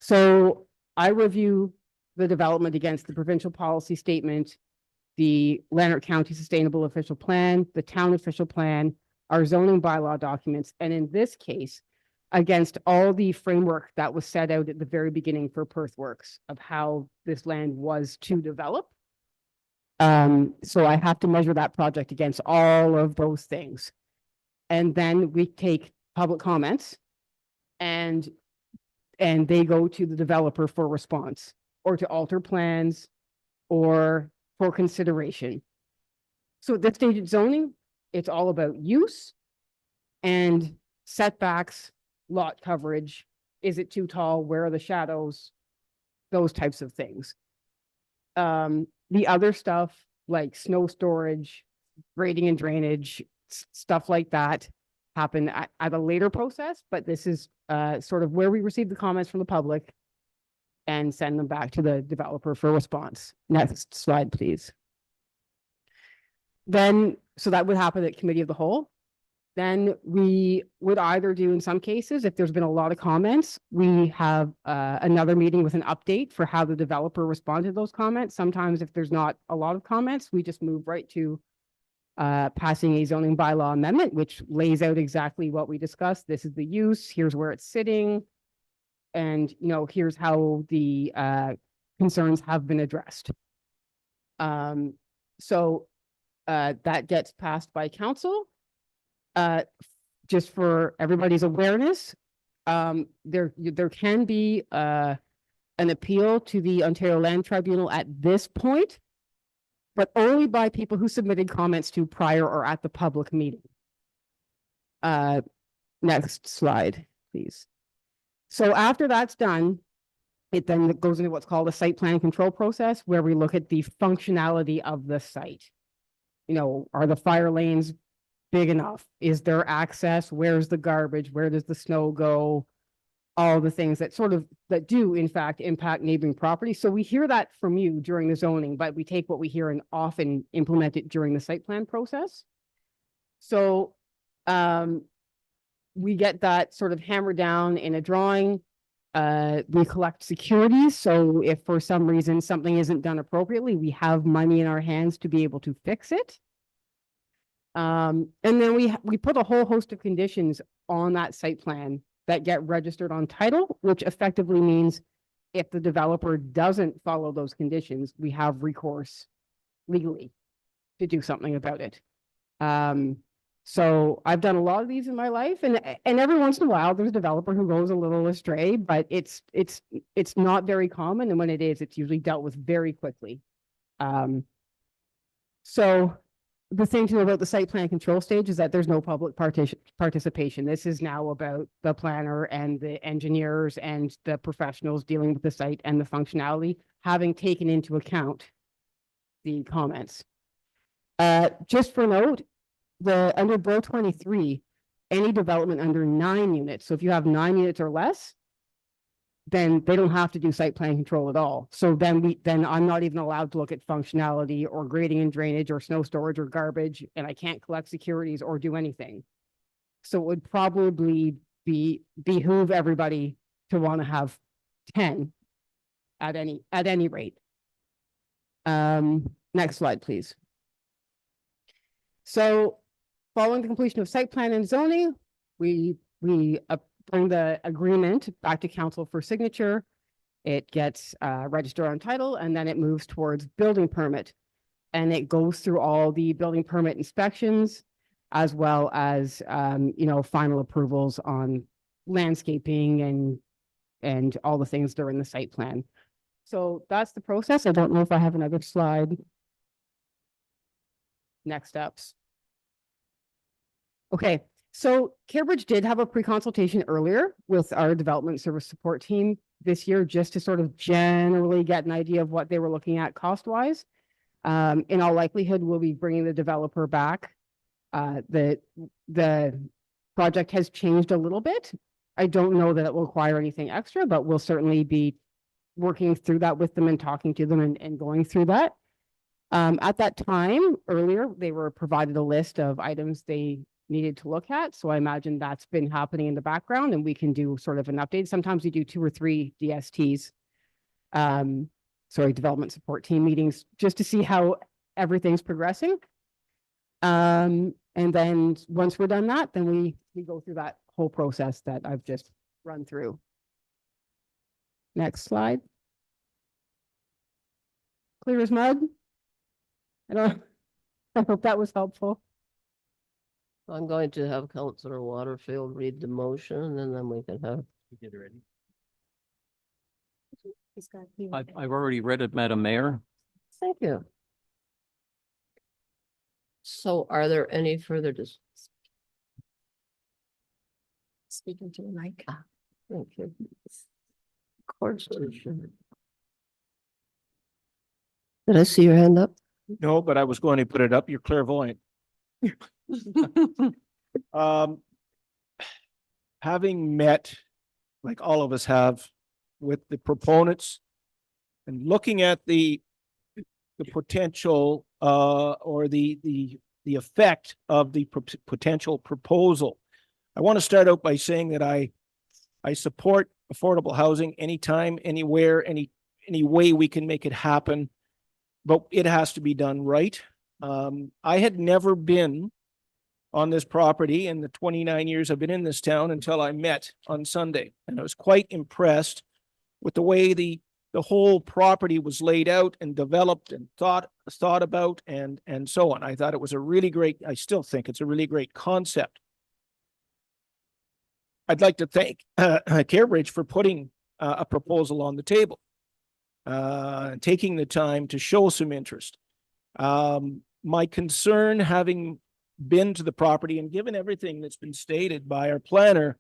So I review the development against the provincial policy statement, the Lanark County Sustainable Official Plan, the town official plan, our zoning bylaw documents, and in this case, against all the framework that was set out at the very beginning for Perth Works of how this land was to develop. So I have to measure that project against all of those things. And then we take public comments and they go to the developer for response or to alter plans or for consideration. So at this stage of zoning, it's all about use and setbacks, lot coverage. Is it too tall? Where are the shadows? Those types of things. The other stuff like snow storage, grading and drainage, stuff like that happen at a later process, but this is sort of where we receive the comments from the public and send them back to the developer for response. Next slide, please. Then, so that would happen at committee of the whole. Then we would either do, in some cases, if there's been a lot of comments, we have another meeting with an update for how the developer responded to those comments. Sometimes if there's not a lot of comments, we just move right to passing a zoning bylaw amendment, which lays out exactly what we discussed. This is the use, here's where it's sitting, and here's how the concerns have been addressed. So that gets passed by council. Just for everybody's awareness, there can be an appeal to the Ontario Land Tribunal at this point, but only by people who submitted comments to prior or at the public meeting. Next slide, please. So after that's done, it then goes into what's called a site plan control process, where we look at the functionality of the site. Are the fire lanes big enough? Is there access? Where's the garbage? Where does the snow go? All the things that do in fact impact neighboring property. So we hear that from you during the zoning, but we take what we hear and often implement it during the site plan process. So we get that sort of hammered down in a drawing. We collect securities. So if for some reason something isn't done appropriately, we have money in our hands to be able to fix it. And then we put a whole host of conditions on that site plan that get registered on title, which effectively means if the developer doesn't follow those conditions, we have recourse legally to do something about it. So I've done a lot of these in my life, and every once in a while there's a developer who goes a little astray, but it's not very common, and when it is, it's usually dealt with very quickly. So the thing to know about the site plan control stage is that there's no public participation. This is now about the planner and the engineers and the professionals dealing with the site and the functionality, having taken into account the comments. Just for note, under Bill 23, any development under 9 units, so if you have 9 units or less, then they don't have to do site plan control at all. So then I'm not even allowed to look at functionality or grading and drainage or snow storage or garbage, and I can't collect securities or do anything. So it would probably behoove everybody to want to have 10 at any rate. Next slide, please. So following the completion of site plan and zoning, we bring the agreement back to council for signature. It gets registered on title, and then it moves towards building permit. And it goes through all the building permit inspections, as well as, final approvals on landscaping and all the things that are in the site plan. So that's the process. I don't know if I have another slide. Next steps. Okay, so CareBridge did have a pre-consultation earlier with our development service support team this year, just to sort of generally get an idea of what they were looking at cost-wise. In all likelihood, we'll be bringing the developer back. The project has changed a little bit. I don't know that it will require anything extra, but we'll certainly be working through that with them and talking to them and going through that. At that time, earlier, they were provided a list of items they needed to look at. So I imagine that's been happening in the background, and we can do sort of an update. Sometimes we do 2 or 3 DSTs. Development support team meetings, just to see how everything's progressing. And then once we're done that, then we go through that whole process that I've just run through. Next slide. Clear as mud. I hope that was helpful. I'm going to have Councillor Waterfield read the motion, and then we can have. I've already read it, Madam Mayor. Thank you. So are there any further Speaking to the mic. Thank you. Court's decision. Did I see your hand up? No, but I was going to put it up. You're clairvoyant. Having met, like all of us have, with the proponents and looking at the potential or the effect of the potential proposal, I want to start out by saying that I support affordable housing anytime, anywhere, any way we can make it happen, but it has to be done right. I had never been on this property in the 29 years I've been in this town until I met on Sunday, and I was quite impressed with the way the whole property was laid out and developed and thought about and so on. I thought it was a really great, I still think it's a really great concept. I'd like to thank CareBridge for putting a proposal on the table, taking the time to show some interest. My concern, having been to the property and given everything that's been stated by our planner,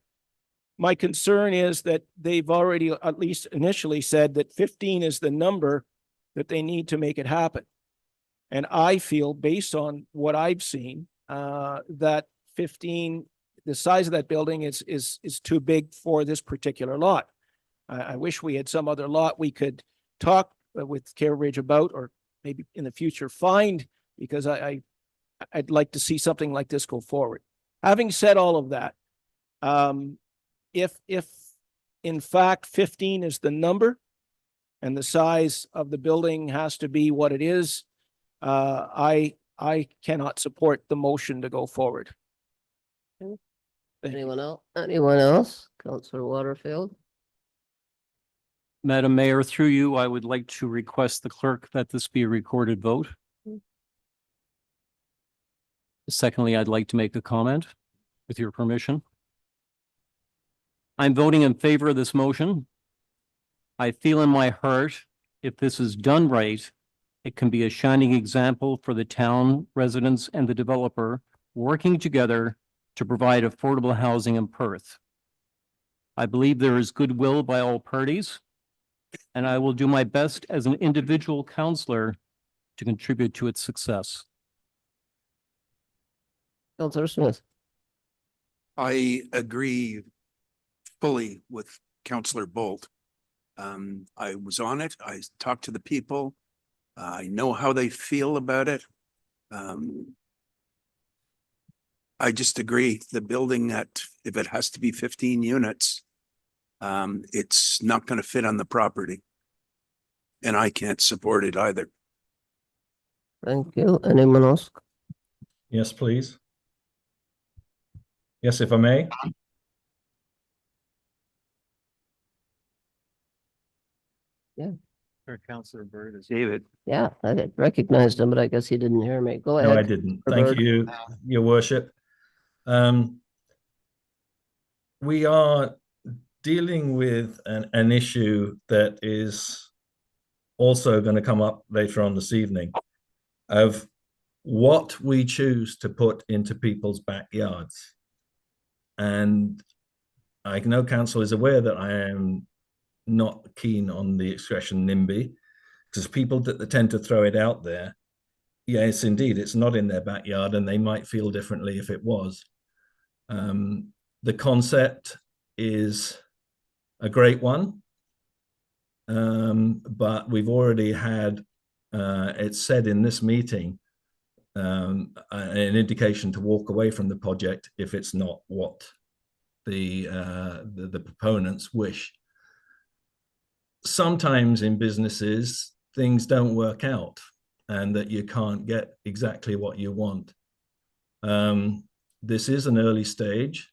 my concern is that they've already, at least initially, said that 15 is the number that they need to make it happen. And I feel, based on what I've seen, that 15, the size of that building is too big for this particular lot. I wish we had some other lot we could talk with CareBridge about, or maybe in the future find, because I'd like to see something like this go forward. Having said all of that, if in fact 15 is the number and the size of the building has to be what it is, I cannot support the motion to go forward. Anyone else? Anyone else? Councillor Waterfield? Madam Mayor, through you, I would like to request the clerk that this be a recorded vote. Secondly, I'd like to make a comment, with your permission. I'm voting in favor of this motion. I feel in my heart, if this is done right, it can be a shining example for the town residents and the developer working together to provide affordable housing in Perth. I believe there is goodwill by all parties, and I will do my best as an individual councillor to contribute to its success. Councillor Smith? I agree fully with Councillor Bolt. I was on it. I talked to the people. I know how they feel about it. I just agree. The building, that if it has to be 15 units, it's not going to fit on the property. And I can't support it either. Thank you. Anyone else? Yes, please. Yes, if I may. Or Councillor Bird is. David. Yeah, I had recognized him, but I guess he didn't hear me. Go No, I ahead. didn't. Councillor Thank Bird. you, Your Worship. We are dealing with an issue that is also going to come up later on this evening of what we choose to put into people's backyards. And I know council is aware that I am not keen on the expression NIMBY, because people that tend to throw it out there, yes, indeed, it's not in their backyard and they might feel differently if it was. The concept is a great one, but we've already had, it's said in this meeting, an indication to walk away from the project if it's not what the proponents wish. Sometimes in businesses, things don't work out and that you can't get exactly what you want. This is an early stage,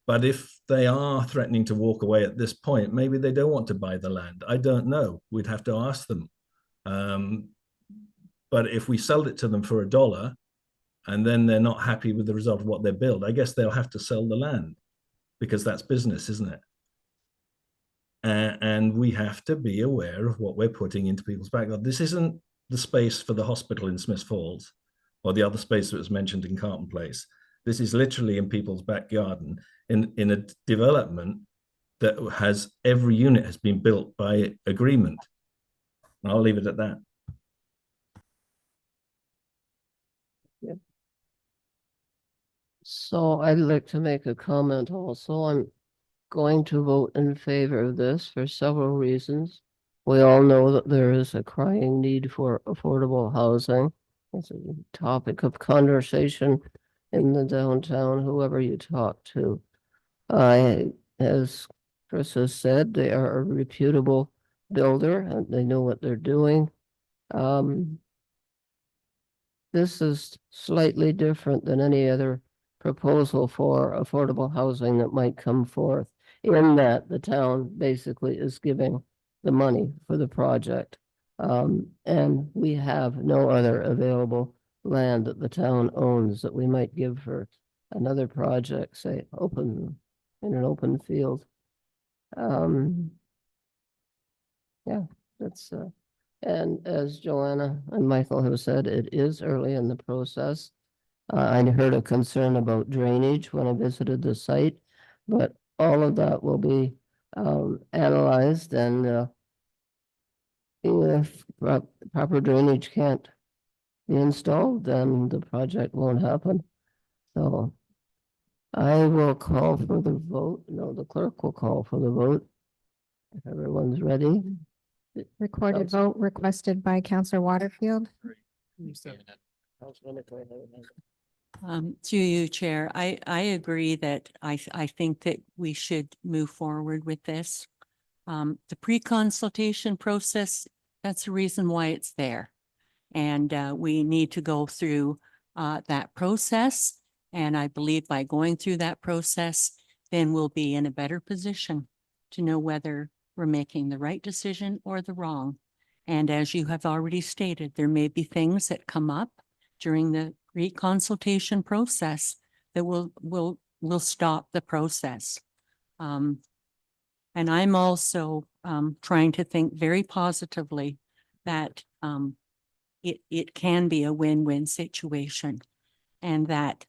but if they are threatening to walk away at this point, maybe they don't want to buy the land. I don't know. We'd have to ask them. But if we sold it to them for $1 and then they're not happy with the result of what they build, I guess they'll have to sell the land because that's business, isn't it? And we have to be aware of what we're putting into people's backyard. This isn't the space for the hospital in Smith Falls or the other space that was mentioned in Carlton Place. This is literally in people's backyard and in a development that has every unit has been built by agreement. And I'll leave it at that. Yeah. So I'd like to make a comment also. I'm going to vote in favor of this for several reasons. We all know that there is a crying need for affordable housing. It's a topic of conversation in the downtown, whoever you talk to. As Chris has said, they are a reputable builder and they know what they're doing. This is slightly different than any other proposal for affordable housing that might come forth, in that the town basically is giving the money for the project. And we have no other available land that the town owns that we might give for another project, say, in an open field. Yeah, that's, and as Joanna and Michael have said, it is early in the process. I heard a concern about drainage when I visited the site, but all of that will be analyzed, and if proper drainage can't be installed, then the project won't happen. So I will call for the vote. No, the clerk will call for the vote. If everyone's ready. Recorded vote requested by Councillor Waterfield. To you, Chair, I agree that I think that we should move forward with this. The pre-consultation process, that's the reason why it's there. And we need to go through that process. And I believe by going through that process, then we'll be in a better position to know whether we're making the right decision or the wrong. And as you have already stated, there may be things that come up during the pre-consultation process that will stop the process. And I'm also trying to think very positively that it can be a win-win situation, and that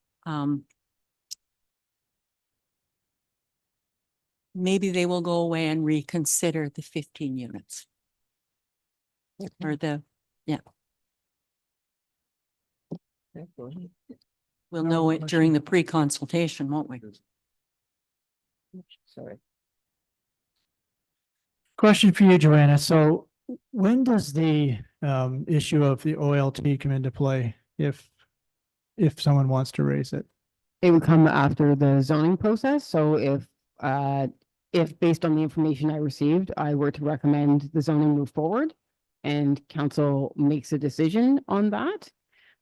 maybe they will go away and reconsider the 15 units. Or we'll know it during the pre-consultation, won't we? Sorry. Question for you, Joanna. So when does the issue of the OLT come into play if someone wants to raise it? It would come after the zoning process. So if based on the information I received, I were to recommend the zoning move forward, and council makes a decision on that,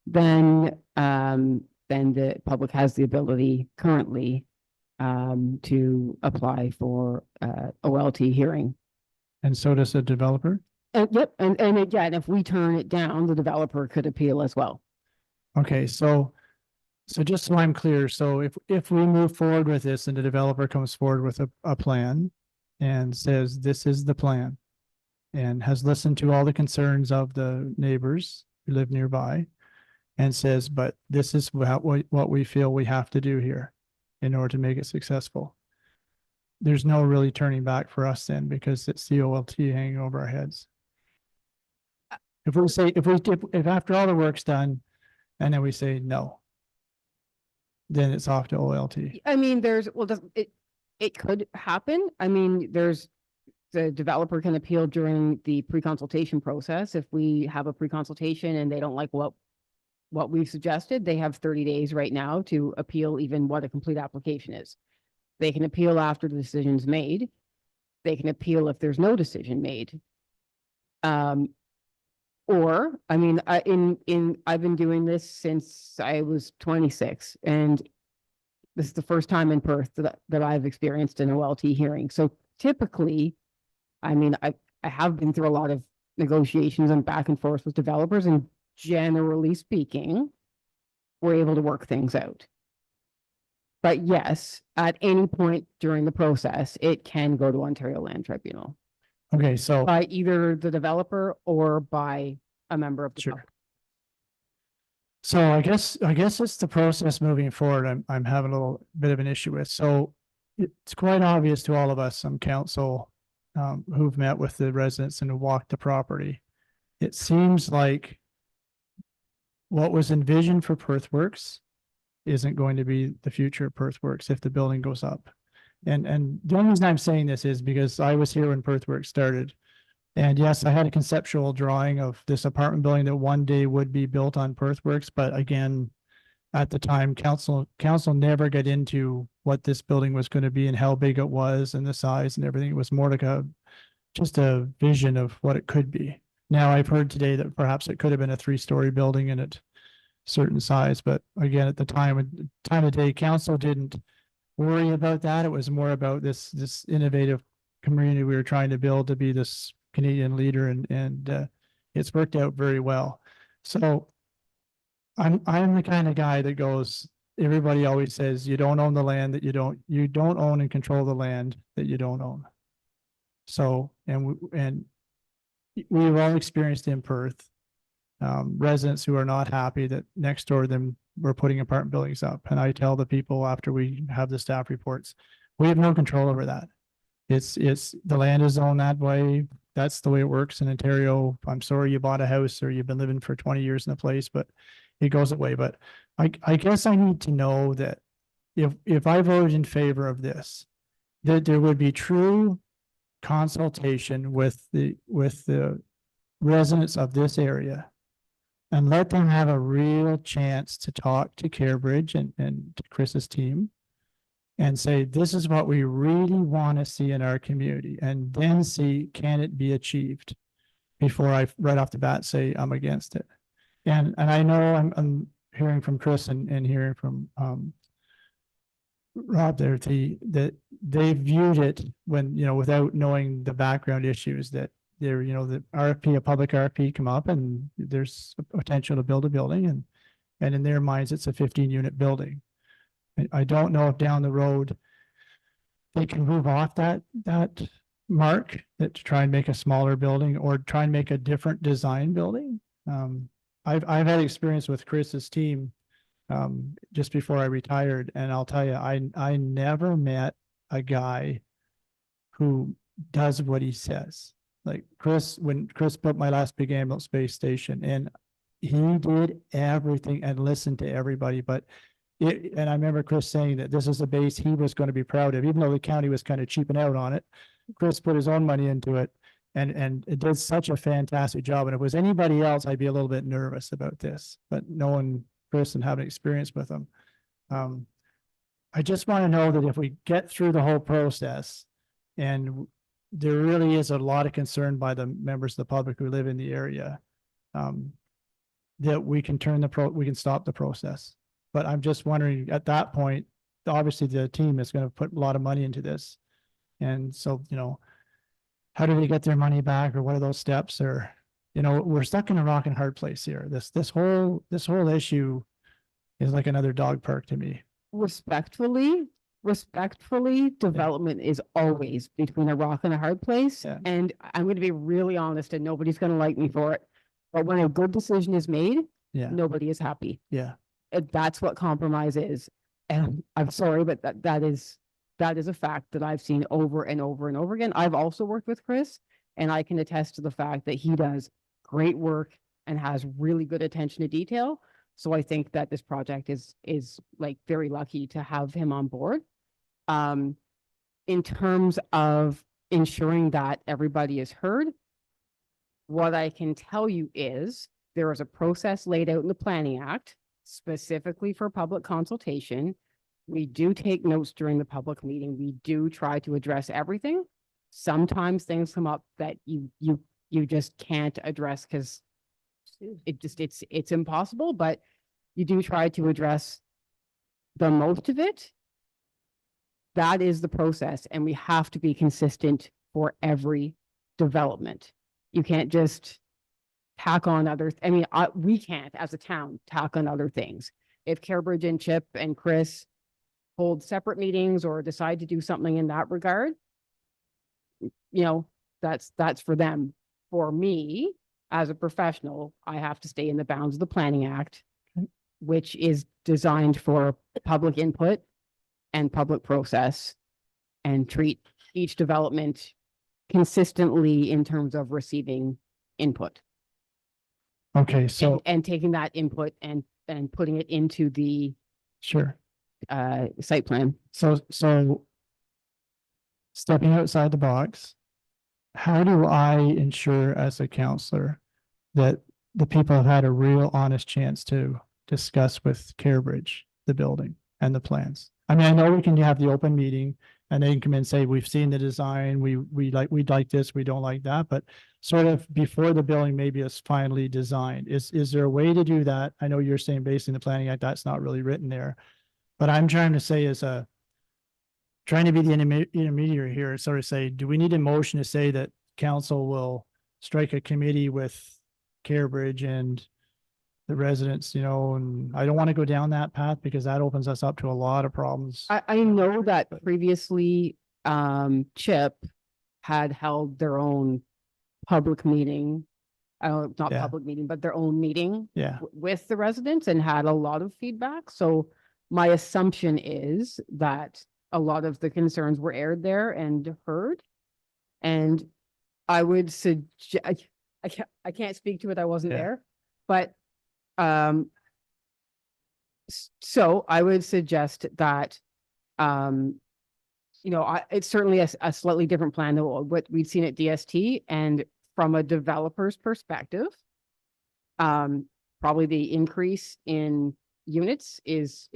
then the public has the ability currently to apply for OLT hearing. And so does the developer. Yep, and again, if we turn it down, the developer could appeal as well. Okay, so just so I'm clear, so if we move forward with this and the developer comes forward with a plan and says, this is the plan, and has listened to all the concerns of the neighbors who live nearby, and says, but this is what we feel we have to do here in order to make it successful. There's no really turning back for us then, because it's the OLT hanging over our heads. If we say, if after all the work's done, and then we say no, then it's off to OLT. I mean, it could happen. I mean, the developer can appeal during the pre-consultation process. If we have a pre-consultation and they don't like what we've suggested, they have 30 days right now to appeal even what a complete application is. They can appeal after the decision's made. They can appeal if there's no decision made. Or, I mean, I've been doing this since I was 26, and this is the first time in Perth that I've experienced an OLT hearing. So typically, I mean, I have been through a lot of negotiations and back and forth with developers, and generally speaking, we're able to work things out. But yes, at any point during the process, it can go to Ontario Land Tribunal Okay, so. by either the developer or by a member of the Sure. public. So I guess it's the process moving forward. I'm having a little bit of an issue with. So it's quite obvious to all of us, some council who've met with the residents and who walked the property. It seems like what was envisioned for Perth Works isn't going to be the future of Perth Works if the building goes up. And the only reason I'm saying this is because I was here when Perth Works started. And yes, I had a conceptual drawing of this apartment building that one day would be built on Perth Works. But again, at the time, council never got into what this building was going to be and how big it was and the size and everything. It was more like just a vision of what it could be. Now I've heard today that perhaps it could have been a 3-story building and at certain size. But again, at the time of day, council didn't worry about that. It was more about this innovative community we were trying to build to be this Canadian leader, and it's worked out very well. So I'm the kind of guy that goes, everybody always says you don't own the land that you don't own and control the land that you don't own. So, and we've all experienced in Perth, residents who are not happy that next door to them we're putting apartment buildings up. And I tell the people after we have the staff reports, we have no control over that. It's the land is owned that way. That's the way it works in Ontario. I'm sorry you bought a house or you've been living for 20 years in a place, but it goes that way. But I guess I need to know that if I voted in favor of this, that there would be true consultation with the residents of this area, and let them have a real chance to talk to CareBridge and to Chris's team and say, this is what we really want to see in our community, and then see, can it be achieved before I right off the bat say I'm against it. And I know I'm hearing from Chris and hearing from Rob there, that they viewed it when, without knowing the background issues, that there, the RFP, a public RFP come up and there's a potential to build a building, and in their minds, it's a 15-unit building. I don't know if down the road they can move off that mark to try and make a smaller building or try and make a different design building. I've had experience with Chris's team just before I retired, and I'll tell you, I never met a guy who does what he says. Like when Chris built my last big ambulance space station, and he did everything and listened to everybody, and I remember Chris saying that this is a base he was going to be proud of, even though the county was kind of cheaping out on it. Chris put his own money into it, and it did such a fantastic job. And if it was anybody else, I'd be a little bit nervous about this, but knowing Chris and having experience with him, I just want to know that if we get through the whole process and there really is a lot of concern by the members of the public who live in the area. That we can we can stop the process. But I'm just wondering, at that point, obviously the team is gonna put a lot of money into this. And so, how do they get their money back, or what are those steps? Or, we're stuck in a rock and hard place here. This whole issue is like another dog park to me. Respectfully, development is always between a rock and a hard place. Yeah. And I'm going to be really honest, and nobody's going to like me for it. But when a good decision is made, Yeah, nobody is happy. yeah. That's what compromise is. And I'm sorry, but that is a fact that I've seen over and over and over again. I've also worked with Chris, and I can attest to the fact that he does great work and has really good attention to detail. So I think that this project is like very lucky to have him on board. In terms of ensuring that everybody is heard, what I can tell you is there is a process laid out in the Planning Act specifically for public consultation. We do take notes during the public meeting. We do try to address everything. Sometimes things come up that you just can't address because it's impossible, but you do try to address the most of it. That is the process, and we have to be consistent for every development. You can't just tack on we can't as a town tack on other things. If Carebridge and Chip and Chris hold separate meetings or decide to do something in that regard, that's for them. For me, as a professional, I have to stay in the bounds of the Planning Act, which is designed for public input and public process, and treat each development consistently in terms of receiving input. Okay, so, And taking that input and putting it into the sure. site plan. So stepping outside the box, how do I ensure as a counselor that the people have had a real honest chance to discuss with Carebridge, the building and the plans? I mean, I know we can have the open meeting and they can come in and say, we've seen the design, we'd like this, we don't like that, but sort of before the building maybe is finally designed. Is there a way to do that? I know you're saying based in the Planning Act, that's not really written there. But I'm trying to say trying to be the intermediary here, sort of say, do we need a motion to say that council will strike a committee with Carebridge and the residents, and I don't want to go down that path because that opens us up to a lot of problems. I know that previously, Chip had held their own public meeting, not Yeah. public meeting, but their own meeting Yeah, with the residents and had a lot of feedback. So my assumption is that a lot of the concerns were aired there and heard. And I would suggest, I can't speak to it. I wasn't Yeah. there, but so I would suggest that it's certainly a slightly different plan than what we'd seen at DST, and from a developer's perspective, probably the increase in units is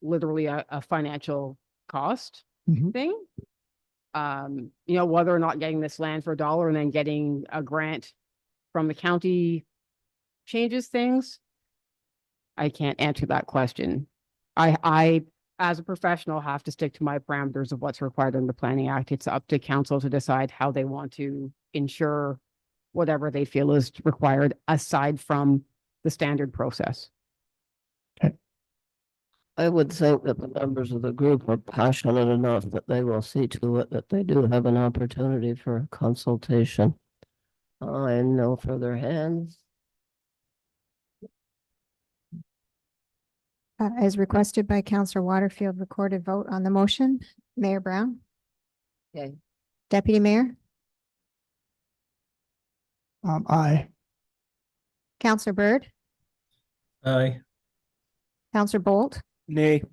literally a financial cost Mhm. thing. Whether or not getting this land for $1 and then getting a grant from the county changes things. I can't answer that question. I, as a professional, have to stick to my parameters of what's required in the Planning Act. It's up to council to decide how they want to ensure whatever they feel is required aside from the standard process. I would think that the members of the group are passionate enough that they will see to it that they do have an opportunity for consultation. I no further hands. As requested by Councillor Waterfield, recorded vote on the motion. Mayor Brown, Okay, Deputy Mayor, Aye. Councillor Byrd, Aye. Councillor Bolt, Nay.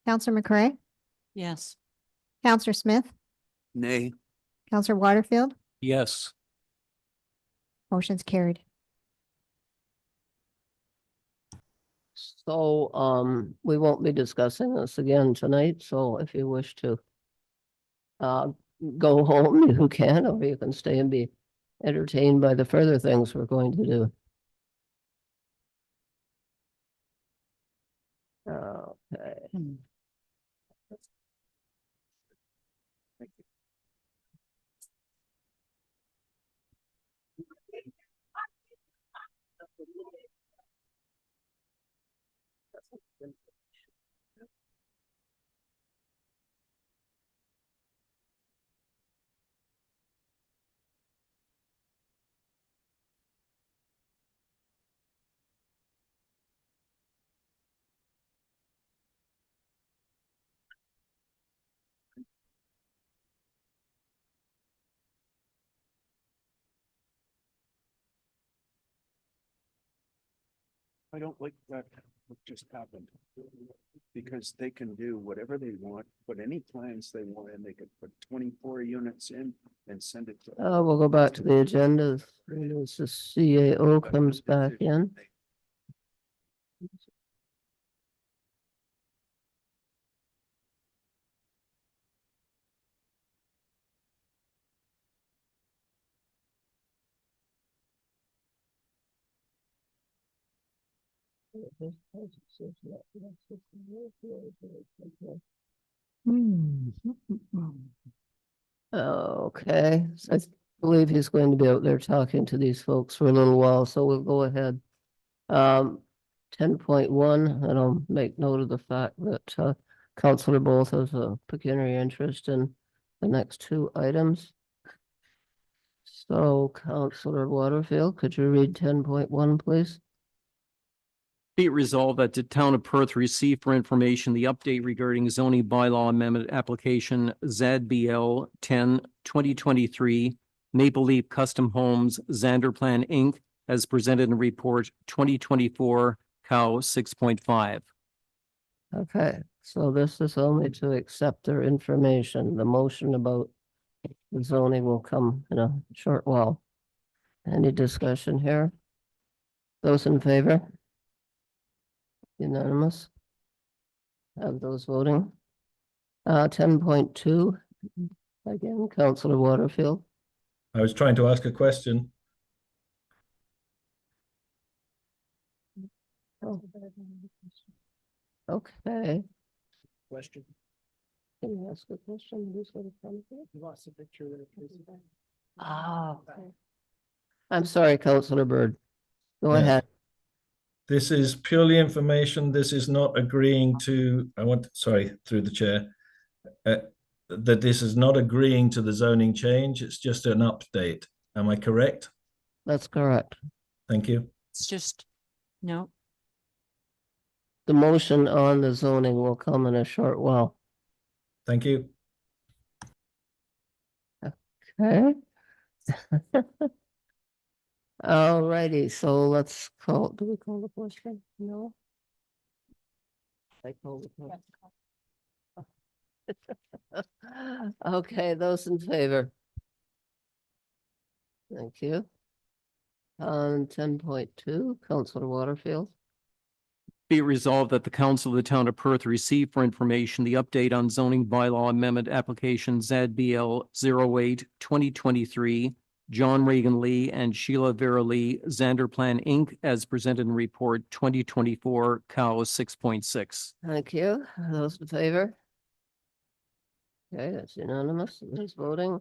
Councillor McCray, Yes. Councillor Smith, Nay. Councillor Waterfield, Yes. motion's carried. so, we won't be discussing this again tonight, so if you wish to go home, you can, or you can stay and be entertained by the further things we're going to do. Okay. I don't like that what just happened. Because they can do whatever they want, put any plans they want, and they could put 24 units in and send it to. We'll go back to the agenda. As soon as the CAO comes back in. Okay, so I believe he's going to be out there talking to these folks for a little while, so we'll go ahead. 10.1, and I'll make note of the fact that Councillor Bolt has a pecuniary interest in the next two items. So Councillor Waterfield, could you read 10.1, please? Be it resolved that the town of Perth receive for information the update regarding zoning bylaw amendment application ZBL 10/2023 Maple Leaf Custom Homes Xander Plan Inc. as presented in report 2024 Cow 6.5. Okay, so this is only to accept their information. The motion about the zoning will come in a short while. Any discussion here? Those in favor? Unanimous? Have those voting? 10.2, again, Councillor Waterfield. I was trying to ask a question. Oh. Okay. Question. Can you ask a question? Who's going to come here? You lost a picture there, please. Ah, okay. I'm sorry, Councillor Bird. Go Yes. ahead. This is purely information. This is not agreeing to, sorry, through the chair, that this is not agreeing to the zoning change. It's just an update. Am I correct? That's correct. Thank you. It's just, no, The motion on the zoning will come in a short while. Thank you. Okay. All righty, so let's call, do we call the question? No? I call the question. Okay, those in favor? Thank you. On 10.2, Councillor Waterfield. Be it resolved that the council of the town of Perth receive for information the update on zoning bylaw amendment application ZBL 08/2023 John Reagan Lee and Sheila Vera Lee Xander Plan Inc. as presented in report 2024 Cow 6.6. Thank you. Those in favor? Okay, that's unanimous. Those voting.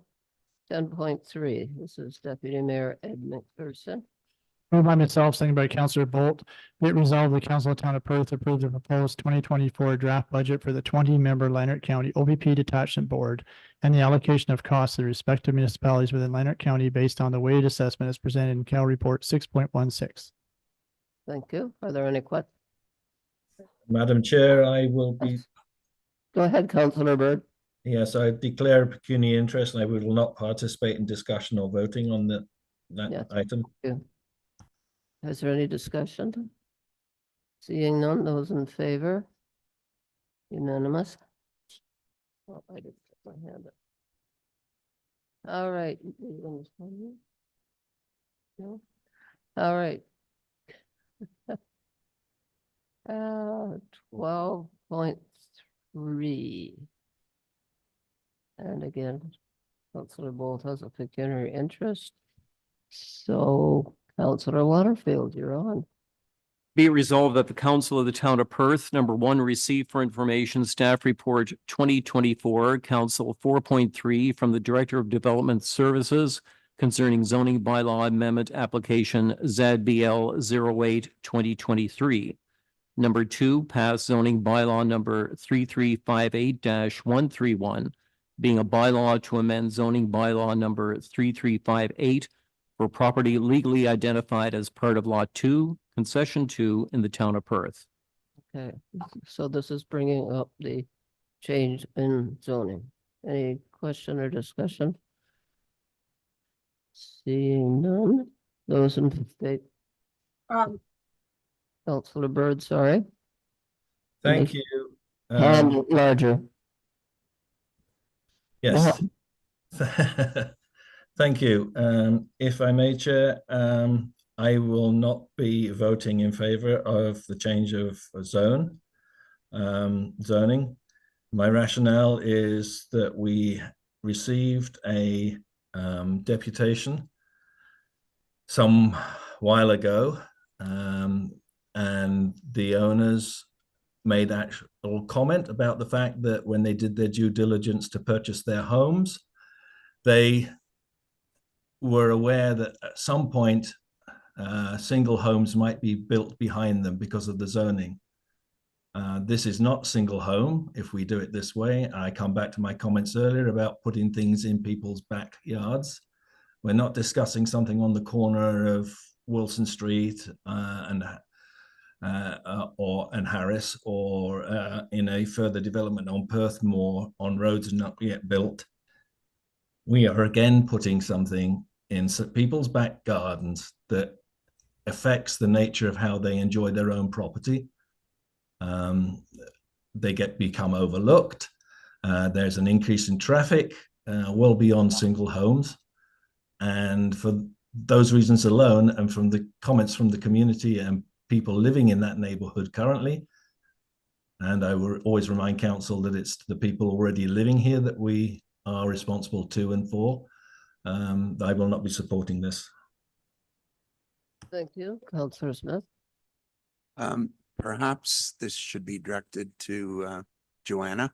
10.3, this is Deputy Mayor Ed McPherson. Moved by myself, seconded by Councillor Bolt. Be it resolved, the Council of Town of Perth approve the proposed 2024 draft budget for the 20-member Lanark County OVP Detachment Board and the allocation of costs to the respective municipalities within Lanark County based on the weighted assessment as presented in Cal Report 6.16. Thank you. Are there any questions? Madam Chair, I will be, Go ahead, Councillor Bird. yes, I declare pecuniary interest and I will not participate in discussion or voting on that Yes. item. Yeah. Is there any discussion? Seeing none, those in favor? Unanimous? Oh, I did put my hand up. All right. No? All right. 12.3. And again, Councillor Bolt has a pecuniary interest. So Councillor Waterfield, you're on. Be it resolved that the Council of the Town of Perth, number one, receive for information staff report 2024, Council 4.3 from the Director of Development Services concerning zoning bylaw amendment application ZBL 08-2023. Number two, pass zoning bylaw number 3358-131, being a bylaw to amend zoning bylaw number 3358 for property legally identified as part of Lot 2, Concession 2 in the Town of Perth. Okay, so this is bringing up the change in zoning. Any question or discussion? Seeing none, those in favor, Councillor Bird, sorry. Thank Make you. Hand larger. Yes. Thank you. If I may, Chair, I will not be voting in favor of the change of zoning. My rationale is that we received a deputation some while ago, and the owners made actual comment about the fact that when they did their due diligence to purchase their homes, they were aware that at some point single homes might be built behind them because of the zoning. This is not single home if we do it this way. I come back to my comments earlier about putting things in people's backyards. We're not discussing something on the corner of Wilson Street and Harris, or in a further development on Perthmore on roads not yet built. We are again putting something in people's back gardens that affects the nature of how they enjoy their own property. They become overlooked. There's an increase in traffic well beyond single homes. And for those reasons alone, and from the comments from the community and people living in that neighborhood currently, and I will always remind council that it's the people already living here that we are responsible to and for, I will not be supporting this. Thank you, Councillor Smith. Perhaps this should be directed to Joanna,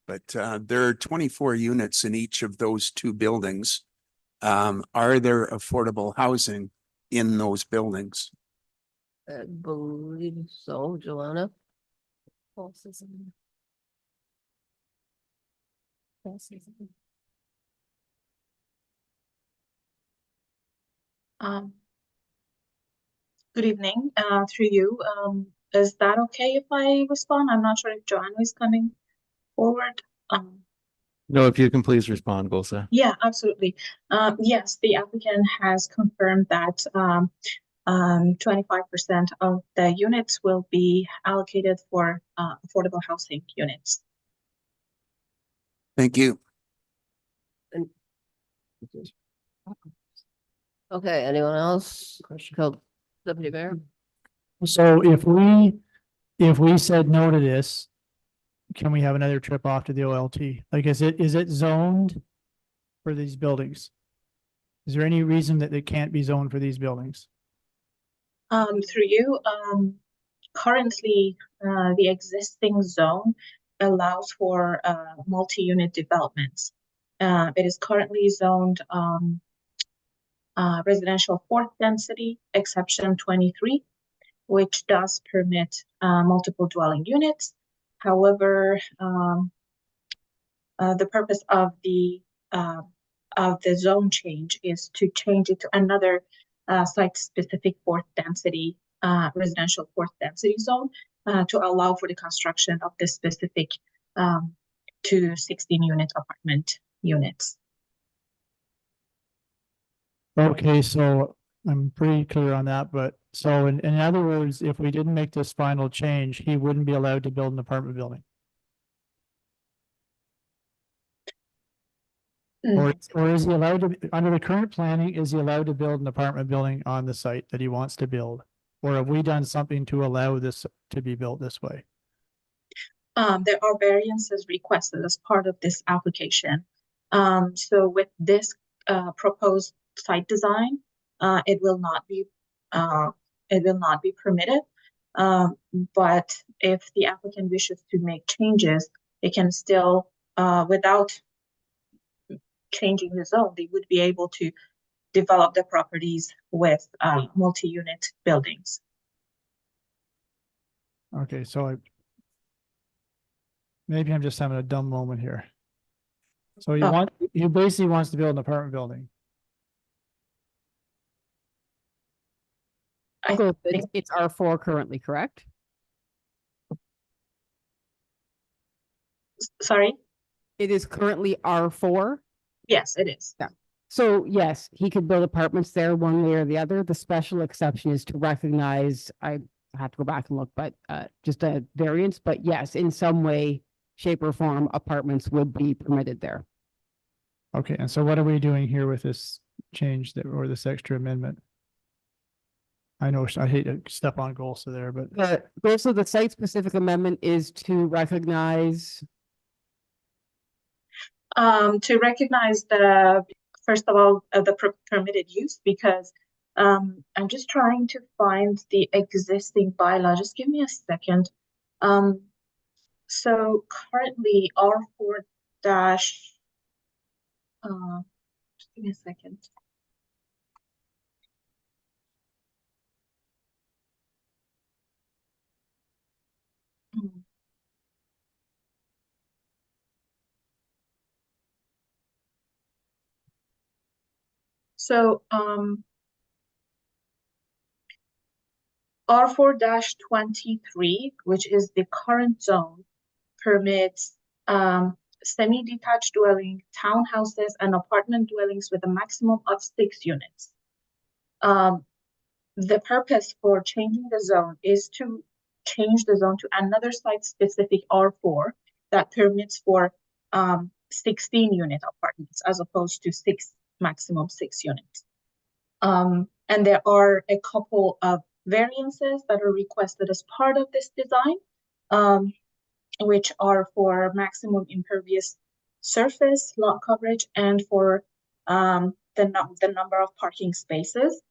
but there are 24 units in each of those two buildings. Are there affordable housing in those buildings? I believe so, Joanna. Good evening, through you. Is that okay if I respond? I'm not sure if Joanna is coming forward. No, if you can please respond, Golsa. Yeah, absolutely. Yes, the applicant has confirmed that 25% of the units will be allocated for affordable housing units. Thank you. Okay, anyone else? Deputy Mayor? So if we said no to this, can we have another trip off to the OLT? Like, is it zoned for these buildings? Is there any reason that it can't be zoned for these buildings? Through you, currently the existing zone allows for multi-unit developments. It is currently zoned residential fourth density, exception 23, which does permit multiple dwelling units. However, the purpose of the zone change is to change it to another site-specific fourth density residential fourth density zone to allow for the construction of this specific 16-unit apartment units. Okay, so I'm pretty clear on that, but so in other words, if we didn't make this final change, he wouldn't be allowed to build an apartment building? Or is he allowed to, under the current planning, is he allowed to build an apartment building on the site that he wants to build? Or have we done something to allow this to be built this way? There are variances requested as part of this application. So with this proposed site design, it will not be permitted. But if the applicant wishes to make changes, they can still, without changing the zone, they would be able to develop the properties with multi-unit buildings. Okay, so maybe I'm just having a dumb moment here. So you basically wants to build an apartment building. So it's R4 currently, correct? Sorry? It is currently R4? Yes, it is. Yeah. So yes, he could build apartments there one way or the other. The special exception is to recognize, I have to go back and look, but just a variance, but yes, in some way, shape or form, apartments would be permitted there. Okay, and so what are we doing here with this change or this extra amendment? I know I hate to step on goals there, but Also the site-specific amendment is to recognize. First of all, the permitted use, because I'm just trying to find the existing bylaw. Just give me a second. So currently R4 dash, just give me a second. So R4-23, which is the current zone, permits semi-detached dwelling, townhouses, and apartment dwellings with a maximum of 6 units. The purpose for changing the zone is to change the zone to another site-specific R4 that permits for 16-unit apartments as opposed to maximum 6 units. And there are a couple of variances that are requested as part of this design, which are for maximum impervious surface, lot coverage, and for the number of parking spaces.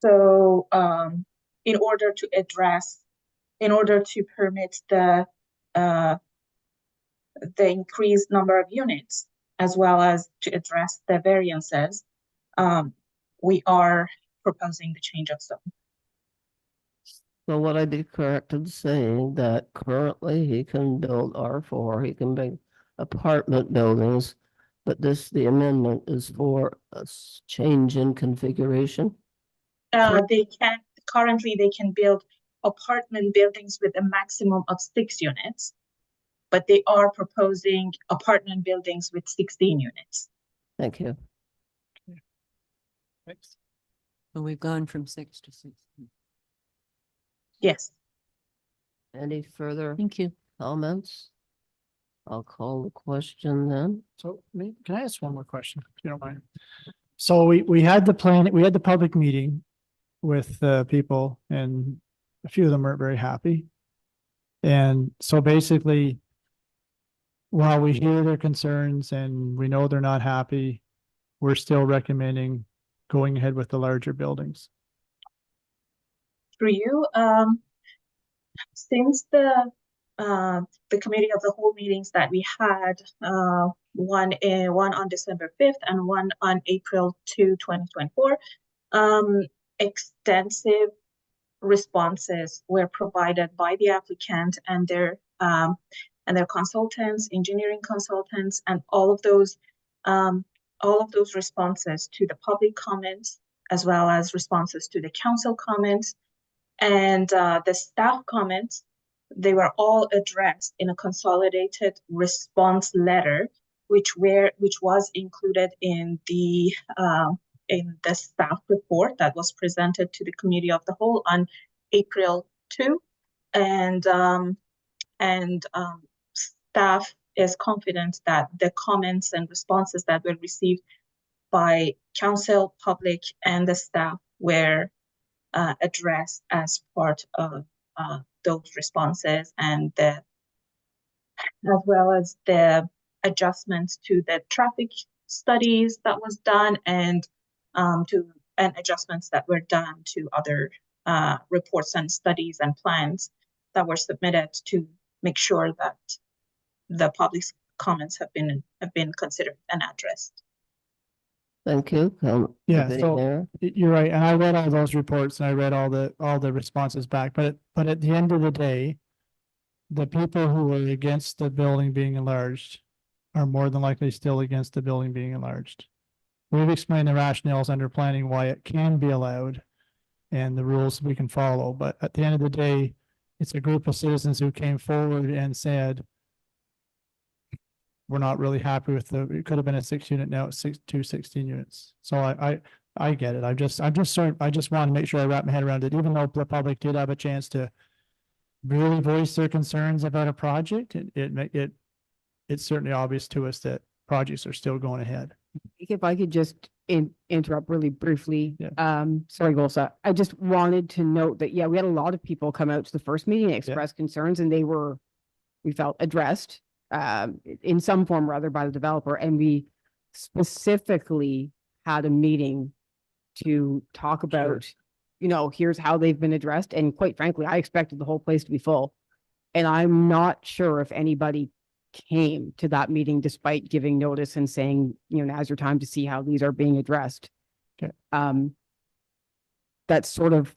So in order to permit the increased number of units, as well as to address the variances, we are proposing the change of zone. So would I be correct in saying that currently he can build R4, he can make apartment buildings, but the amendment is for a change in configuration? They can build apartment buildings with a maximum of 6 units, but they are proposing apartment buildings with 16 units. Thank you. So we've gone from 6 to 6. Yes. Any further Thank you. comments? I'll call the question then. so can I ask one more question, if you don't mind? So we had the public meeting with people, and a few of them weren't very happy. And so basically, while we hear their concerns and we know they're not happy, we're still recommending going ahead with the larger buildings. Through you, since the committee of the whole meetings that we had, one on December 5th and one on April 2, 2024, extensive responses were provided by the applicant and their consultants, engineering consultants, and all of those responses to the public comments, as well as responses to the council comments and the staff comments. They were all addressed in a consolidated response letter, which was included in the staff report that was presented to the committee of the whole on April 2, and staff is confident that the comments and responses that were received by council, public, and the staff were addressed as part of those responses, and as well as the adjustments to the traffic studies that was done and adjustments that were done to other reports and studies and plans that were submitted to make sure that the public's comments have been considered and addressed. Thank you. Yeah, Deputy so Mayor. you're right. And I read all those reports and I read all the responses back, but at the end of the day, the people who are against the building being enlarged are more than likely still against the building being enlarged. We've explained the rationales under planning why it can be allowed and the rules we can follow, but at the end of the day, it's a group of citizens who came forward and said, we're not really happy with it could have been a 6-unit, now it's 16 units. So I get it. I just want to make sure I wrap my head around it, even though the public did have a chance to really voice their concerns about a project. It's certainly obvious to us that projects are still going ahead. If I could just interrupt really briefly. Sorry, Golsa. I just wanted to note that, yeah, we had a lot of people come out to the first meeting and express concerns, and we felt addressed in some form or other by the developer. And we specifically had a meeting to talk about, here's how they've been addressed. And quite frankly, I expected the whole place to be full. And I'm not sure if anybody came to that meeting despite giving notice and saying, now's your time to see how these are being addressed. Okay. That's sort of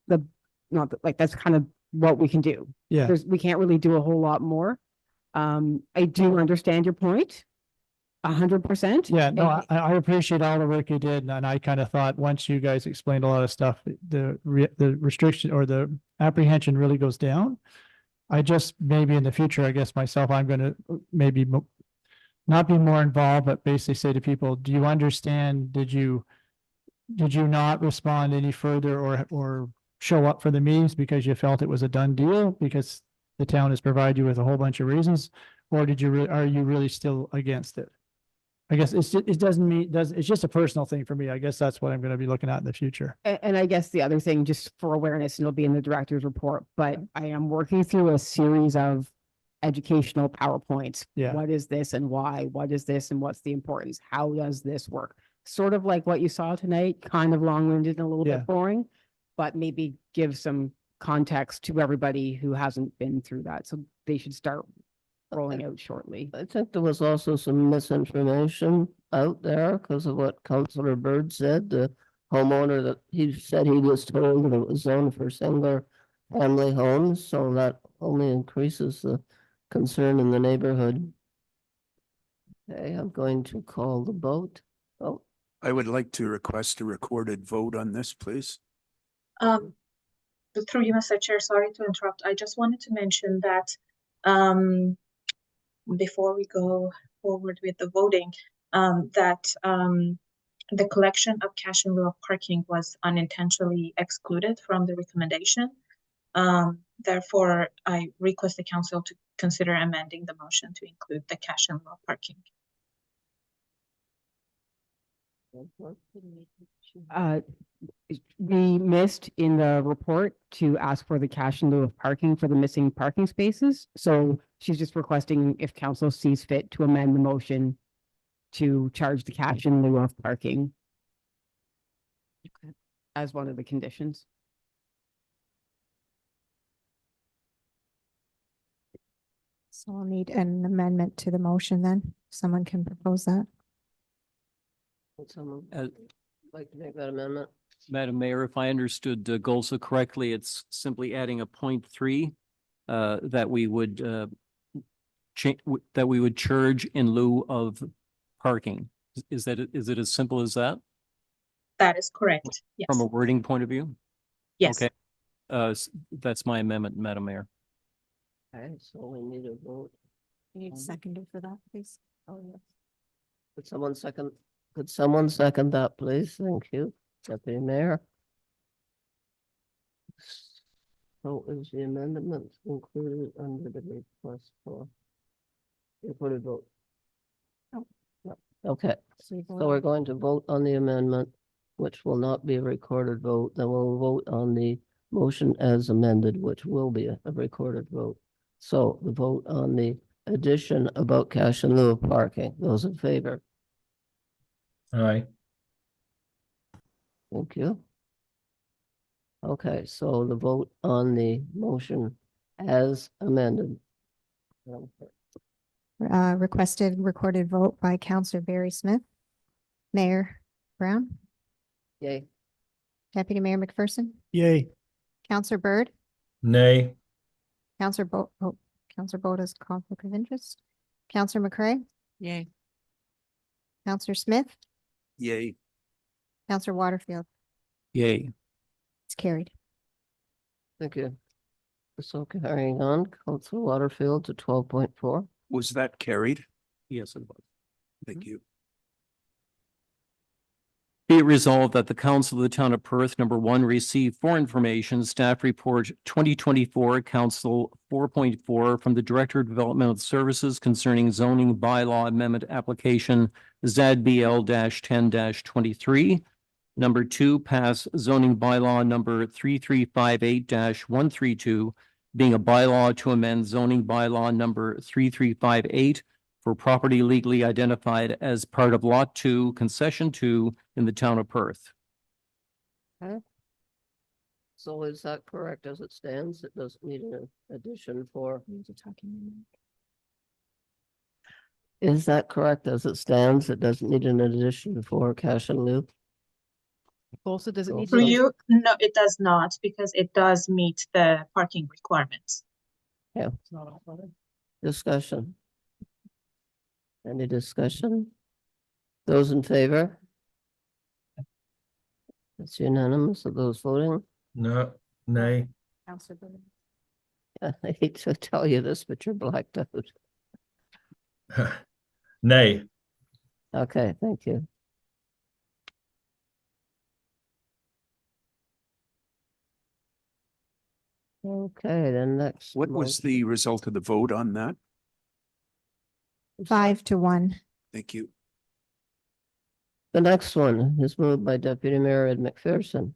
that's kind of what we can do. Yeah. We can't really do a whole lot more. I do understand your point. 100%. Yeah, no, I appreciate all the work you did. And I kind of thought once you guys explained a lot of stuff, the restriction or the apprehension really goes down. I just, maybe in the future, I guess myself, I'm going to maybe not be more involved, but basically say to people, do you understand? Did you not respond any further or show up for the meetings because you felt it was a done deal because the town has provided you with a whole bunch of reasons? Or are you really still against it? I guess it's just a personal thing for me. I guess that's what I'm going to be looking at in the future. And I guess the other thing, just for awareness, and it'll be in the director's report, but I am working through a series of educational PowerPoints. Yeah. What is this and why? What is this and what's the importance? How does this work? Sort of like what you saw tonight, kind of long-winded and a little bit boring, but maybe give some context to everybody who hasn't been through that. So they should start rolling out shortly. I think there was also some misinformation out there because of what Councillor Bird said. The homeowner that he said he was told that it was zoned for single family homes, so that only increases the concern in the neighborhood. Okay, I'm going to call the vote. Oh, I would like to request a recorded vote on this, please. Through you, Mr. Chair, sorry to interrupt. I just wanted to mention that before we go forward with the voting, that the collection of cash in lieu of parking was unintentionally excluded from the recommendation. Therefore, I request the council to consider amending the motion to include the cash in lieu of parking. We missed in the report to ask for the cash in lieu of parking for the missing parking spaces. So she's just requesting if council sees fit to amend the motion to charge the cash in lieu of parking as one of the conditions. So I'll need an amendment to the motion then. Someone can propose that. would someone like to make that amendment? Madam Mayor, if I understood Golsa correctly, it's simply adding a 0.3 that we would charge in lieu of parking. Is it as simple as that? That is correct. Yes. From a wording point of view? Yes. Okay. That's my amendment, Madam Mayor. Okay, so we need a vote. You need a seconder for that, please. Oh, yes. Could someone second that, please? Thank you, Deputy Mayor. So is the amendment included under the request for recorded vote? No. No. Okay, so we're going to vote on the amendment, which will not be a recorded vote. Then we'll vote on the motion as amended, which will be a recorded vote. So the vote on the addition about cash in lieu of parking. Those in favor? Aye. Thank you. Okay, so the vote on the motion as amended. Requested recorded vote by Counselor Barry Smith. Mayor Brown, Yay. Deputy Mayor McPherson, Yay. Counselor Byrd, Nay. Counselor Counselor Boda's conflict of interest, Counselor McCray, Yay. Counselor Smith, Yay. Counselor Waterfield. Yay. It's carried. Thank you. So carrying on, Council Waterfield to 12.4. Was that carried? Yes, it was. Thank you. Be it resolved that the Council of the Town of Perth, number one, receive for information staff report 2024, Council 4.4 from the Director of Developmental Services concerning zoning bylaw amendment application ZBL 10-23. Number two, pass zoning bylaw number 3358-132, being a bylaw to amend zoning bylaw number 3358 for property legally identified as part of Lot 2, Concession 2 in the Town of Perth. Okay. So is that correct as it stands? It doesn't need an addition for. Is that correct as it stands? It doesn't need an addition for cash and lieu? Also, does it need For to? you, no, it does not, because it does meet the parking requirements. Yeah. Discussion. Any discussion? Those in favor? It's unanimous of those voting. No. Nay. Counselor Byrd. I hate to tell you this, but you're blacked out. Nay. Okay, thank you. Okay, then next. What was the result of the vote on that? 5-1. Thank you. The next one is moved by Deputy Mayor Ed McPherson.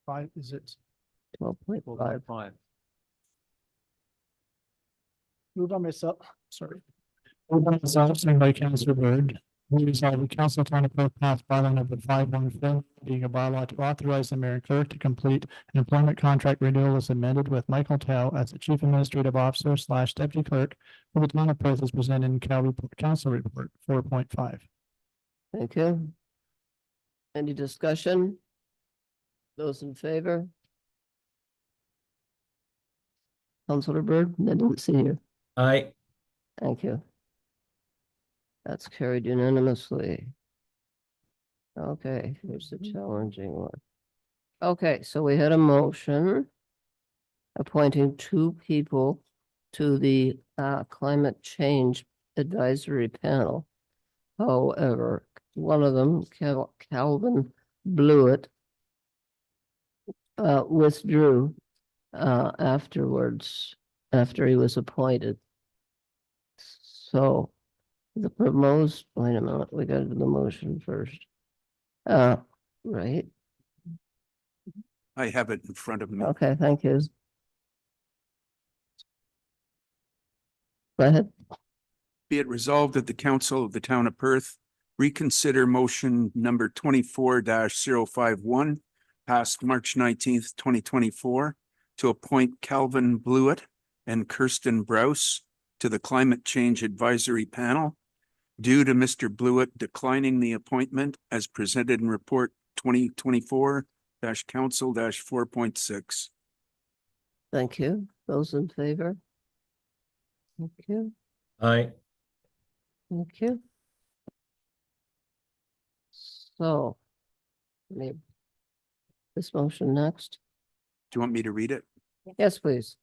Five, is it? 12.5. Moved by myself, sorry. Moved by myself, second by Councilor Byrd. We resolve the Council of Town of Perth pass bylaw number 514, being a bylaw to authorize the mayor and clerk to complete an employment contract renewal as amended with Michael Tao as the Chief Administrative Officer / Deputy Clerk for the Town of Perth as presented in Council Report 4.5. Thank you. Any discussion? Those in favor? Councilor Byrd, I didn't see you. Aye. Thank you. That's carried unanimously. Okay, here's the challenging one. Okay, so we had a motion appointing two people to the Climate Change Advisory Panel. However, one of them, Calvin Blewett, withdrew afterwards, after he was appointed. So the proposed, wait a minute, we got to do the motion first. Right, I have it in front of me. okay, thank you. Go ahead. Be it resolved that the Council of the Town of Perth reconsider motion number 24-051 passed March 19th, 2024 to appoint Calvin Blewett and Kirsten Browse to the Climate Change Advisory Panel due to Mr. Blewett declining the appointment as presented in report 2024-Council-4.6. Thank you. Those in favor? Thank you. Aye. Thank you. So, maybe this motion next. Do you want me to read it? Yes, please.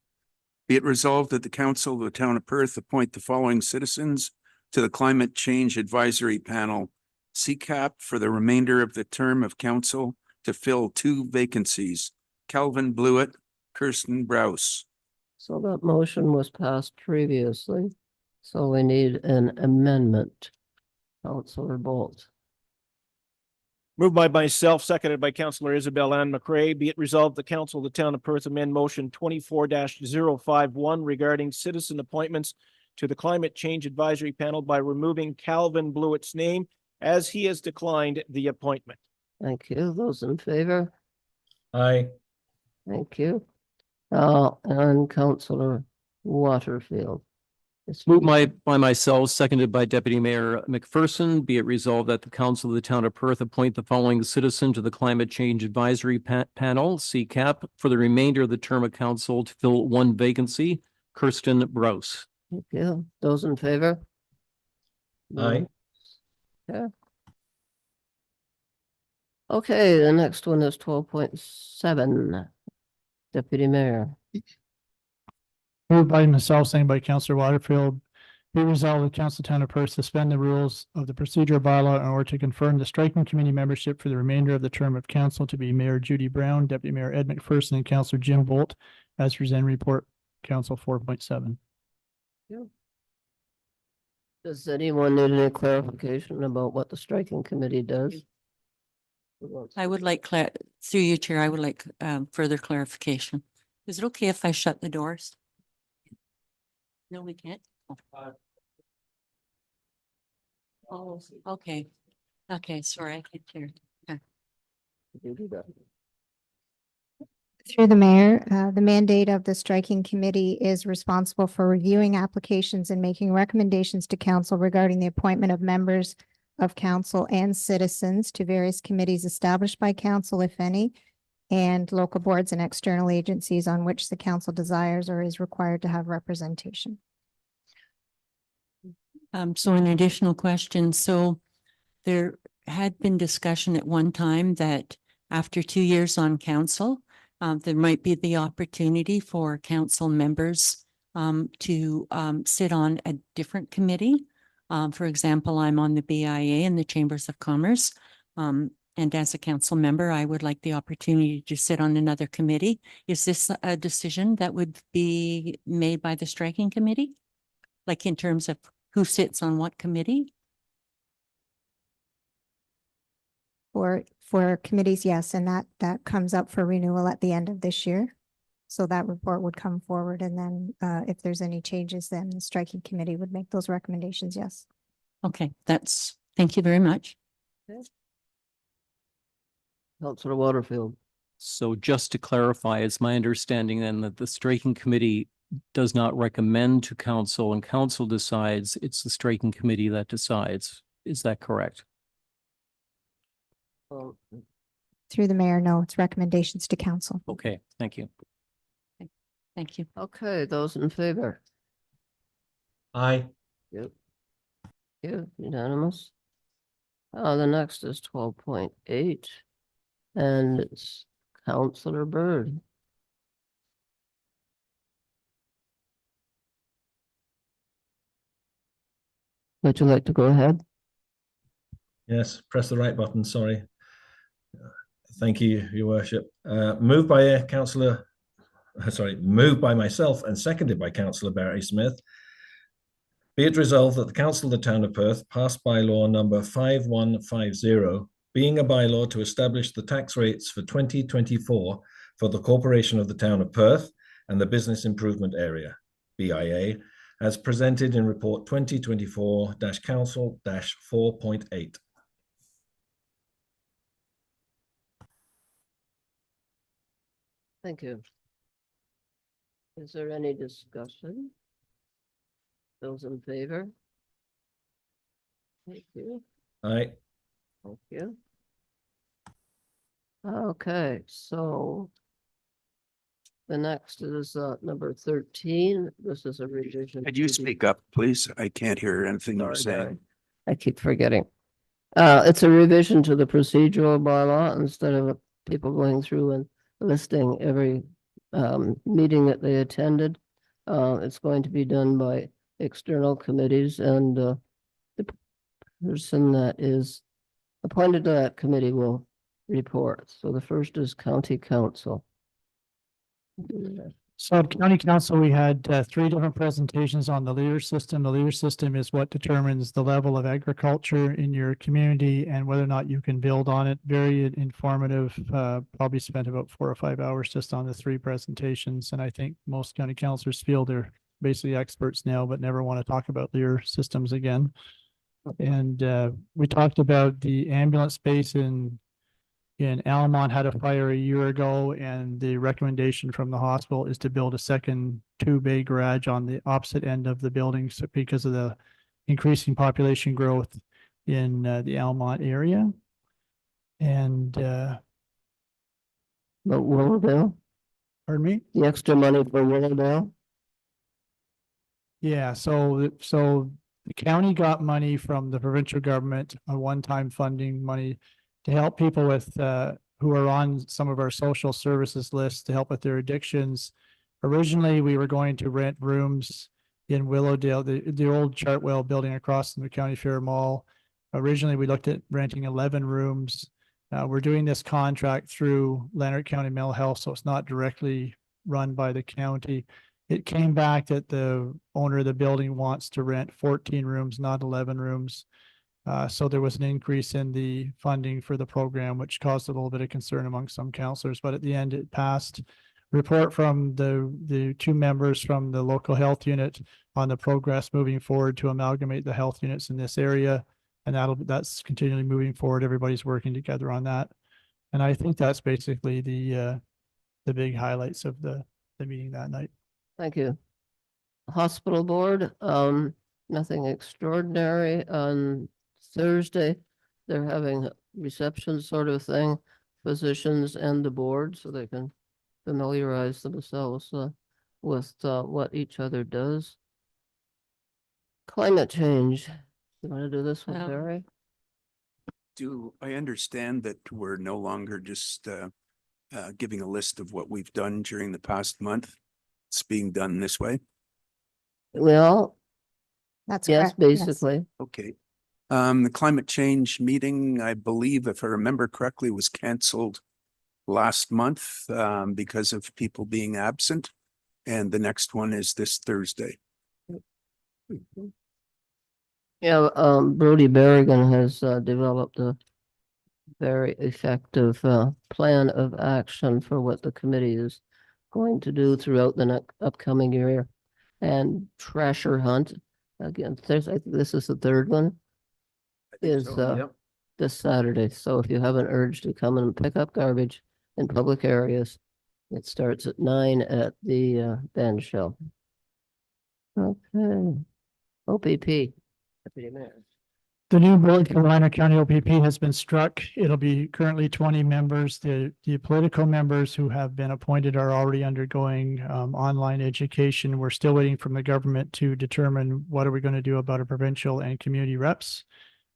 Be it resolved that the Council of the Town of Perth appoint the following citizens to the Climate Change Advisory Panel, CCAP, for the remainder of the term of council to fill two vacancies, Calvin Blewett, Kirsten Browse. So that motion was passed previously, so we need an amendment. Councilor Bolt. Moved by myself, seconded by Councillor Isabel Ann McCray. Be it resolved, the Council of the Town of Perth amend motion 24-051 regarding citizen appointments to the Climate Change Advisory Panel by removing Calvin Blewett's name as he has declined the appointment. Thank you. Those in favor? Aye. Thank you. And Councillor Waterfield. It's Moved by myself, seconded by Deputy Mayor McPherson. Be it resolved that the Council of the Town of Perth appoint the following citizen to the Climate Change Advisory Panel, CCAP, for the remainder of the term of council to fill one vacancy, Kirsten Brous. Thank you. Those in favor? Aye. Yeah. Okay, the next one is 12.7. Deputy Mayor. Moved by myself, seconded by Councillor Waterfield. Be resolved, the Council of the Town of Perth suspend the rules of the procedural bylaw in order to confirm the striking committee membership for the remainder of the term of council to be Mayor Judy Brown, Deputy Mayor Ed McPherson, and Councillor Jim Bolt as presented report, Council 4.7. Does anyone need any clarification about what the striking committee does? I would like, through you, Chair, I would like further clarification. Is it okay if I shut the doors? No, we can't. Oh, okay. Okay, sorry, I can't hear. Okay. Through the mayor, the mandate of the striking committee is responsible for reviewing applications and making recommendations to council regarding the appointment of members of council and citizens to various committees established by council, if any, and local boards and external agencies on which the council desires or is required to have representation. So an additional question. So there had been discussion at one time that after 2 years on council, there might be the opportunity for council members to sit on a different committee. For example, I'm on the BIA and the Chambers of Commerce. And as a council member, I would like the opportunity to sit on another committee. Is this a decision that would be made by the striking committee? Like in terms of who sits on what committee? For committees, yes, and that comes up for renewal at the end of this year. So that report would come forward, and then if there's any changes, then the striking committee would make those recommendations, yes. Okay, thank you very much. Councillor Waterfield. So just to clarify, it's my understanding then that the striking committee does not recommend to council and council decides, it's the striking committee that decides. Is that correct? Well, Through the mayor, no, it's recommendations to council. Okay, thank you. Thank you. okay, those in favor? Aye. Yep. Unanimous. The next is 12.8. And it's Councillor Bird. Would you like to go ahead? Yes, press the right button, sorry. Thank you, Your Worship. Moved by myself and seconded by Councillor Barry Smith. Be it resolved that the Council of the Town of Perth pass bylaw number 5150, being a bylaw to establish the tax rates for 2024 for the Corporation of the Town of Perth and the Business Improvement Area, BIA, as presented in Report 2024-Council-4.8. Thank you. Is there any discussion? Those in favor? Thank you. Aye. Thank you. Okay, so the next is number 13. This is a revision. Could you speak up, please? I can't hear anything you're Sorry, saying. I keep forgetting. It's a revision to the procedural bylaw instead of people going through and listing every meeting that they attended. It's going to be done by external committees, and the person that is appointed to that committee will report. So the first is County Council. So at county council, we had three different presentations on the leader system. The leader system is what determines the level of agriculture in your community and whether or not you can build on it. Very informative, probably spent about 4 or 5 hours just on the three presentations. And I think most county councilors feel they're basically experts now, but never want to talk about leader systems again. And we talked about the ambulance space in Almont had a fire a year ago, and the recommendation from the hospital is to build a second two-bay garage on the opposite end of the building because of the increasing population growth in the Almont area. And But Willowdale, pardon me? the extra money for Willowdale? Yeah, so the county got money from the provincial government, a one-time funding money to help people with who are on some of our social services lists to help with their addictions. Originally, we were going to rent rooms in Willowdale, the old Chartwell building across from the County Fair Mall. Originally, we looked at renting 11 rooms. We're doing this contract through Leonard County Mental Health, so it's not directly run by the county. It came back that the owner of the building wants to rent 14 rooms, not 11 rooms. So there was an increase in the funding for the program, which caused a little bit of concern among some counselors, but at the end it passed. Report from the two members from the local health unit on the progress moving forward to amalgamate the health units in this area. And that's continually moving forward. Everybody's working together on that. And I think that's basically the big highlights of the meeting that night. Thank you. Hospital board, nothing extraordinary on Thursday. They're having a reception sort of thing, physicians and the board, so they can familiarize themselves with what each other does. Climate change. You want to do this one, Barry? Do I understand that we're no longer just giving a list of what we've done during the past month? It's being done this way? Well, That's yes, correct. Yes. basically. Okay. The climate change meeting, I believe, if I remember correctly, was canceled last month because of people being absent. And the next one is this Thursday. Yeah, Brody Berrigan has developed a very effective plan of action for what the committee is going to do throughout the upcoming year. And Treasure Hunt, again, I think this is the third one, is this Saturday. So if you have an urge to come and pick up garbage in public areas, it starts at 9 at the band shell. Okay. OPP. Deputy Mayor. The new North Carolina County OPP has been struck. It'll be currently 20 members. The political members who have been appointed are already undergoing online education. We're still waiting from the government to determine what are we going to do about our provincial and community reps.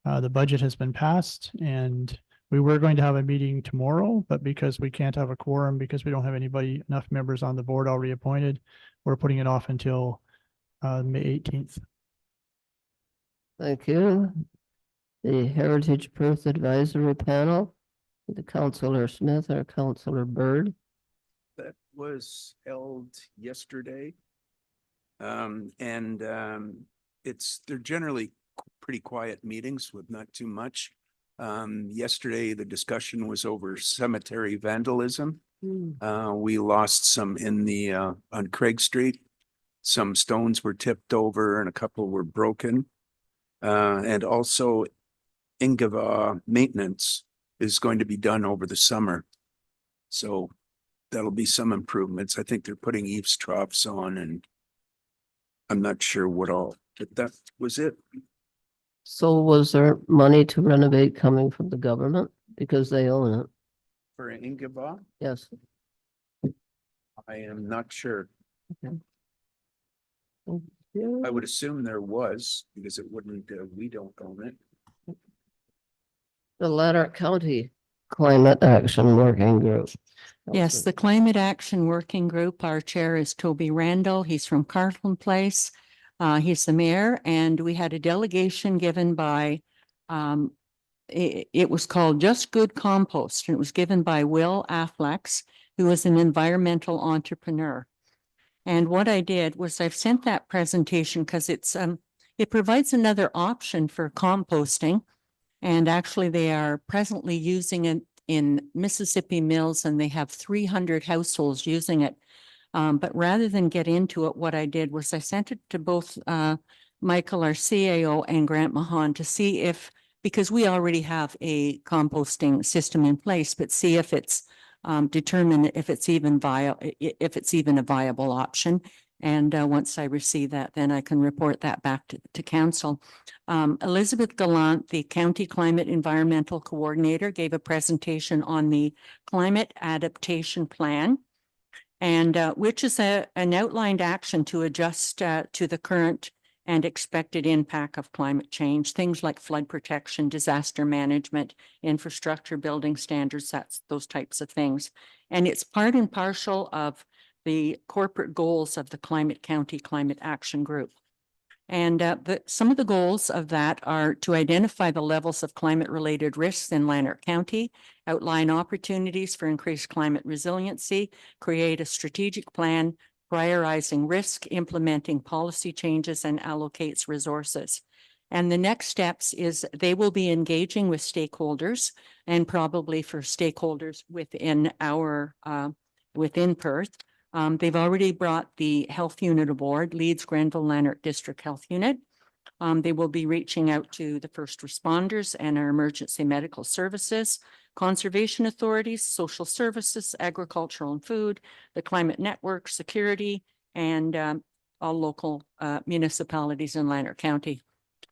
The budget has been passed, and we were going to have a meeting tomorrow, but because we can't have a quorum because we don't have enough members on the board already appointed, we're putting it off until May 18th. Thank you. The Heritage Perth Advisory Panel, the Councillor Smith or Councillor Bird. That was held yesterday. They're generally pretty quiet meetings with not too much. Yesterday, the discussion was over cemetery vandalism. We lost some in the on Craig Street. Some stones were tipped over and a couple were broken. And also Ingava maintenance is going to be done over the summer. So that'll be some improvements. I think they're putting eaves troughs on, and I'm not sure what all, but that was it. So was there money to renovate coming from the government because they own it? For Ingava, Yes. I am not sure. Okay. I would assume there was, because it wouldn't, we don't own it. The Lanark County Climate Action Working Group. Yes, the Climate Action Working Group, our chair is Toby Randall. He's from Carlton Place. He's the mayor, and we had a delegation given by, it was called Just Good Compost, and it was given by Will Afflex, who is an environmental entrepreneur. And what I did was I've sent that presentation because it provides another option for composting. And actually they are presently using it in Mississippi Mills and they have 300 households using it. But rather than get into it, what I did was I sent it to both Michael, our CAO, and Grant Mahan to see if, because we already have a composting system in place, but see if it's determine if it's even a viable option. And once I receive that, then I can report that back to council. Elizabeth Gallant, the County Climate Environmental Coordinator, gave a presentation on the Climate Adaptation Plan, and which is an outlined action to adjust to the current and expected impact of climate change, things like flood protection, disaster management, infrastructure, building standards, those types of things. And it's part and parcel of the corporate goals of the Climate County Climate Action Group. And some of the goals of that are to identify the levels of climate-related risks in Lanark County, outline opportunities for increased climate resiliency, create a strategic plan, prioritizing risk, implementing policy changes, and allocates resources. And the next steps is they will be engaging with stakeholders, and probably for stakeholders within within Perth. They've already brought the health unit aboard, Leeds Grenville Lanark District Health Unit. They will be reaching out to the first responders and our emergency medical services, conservation authorities, social services, agricultural and food, the climate network, security, and all local municipalities in Lanark County.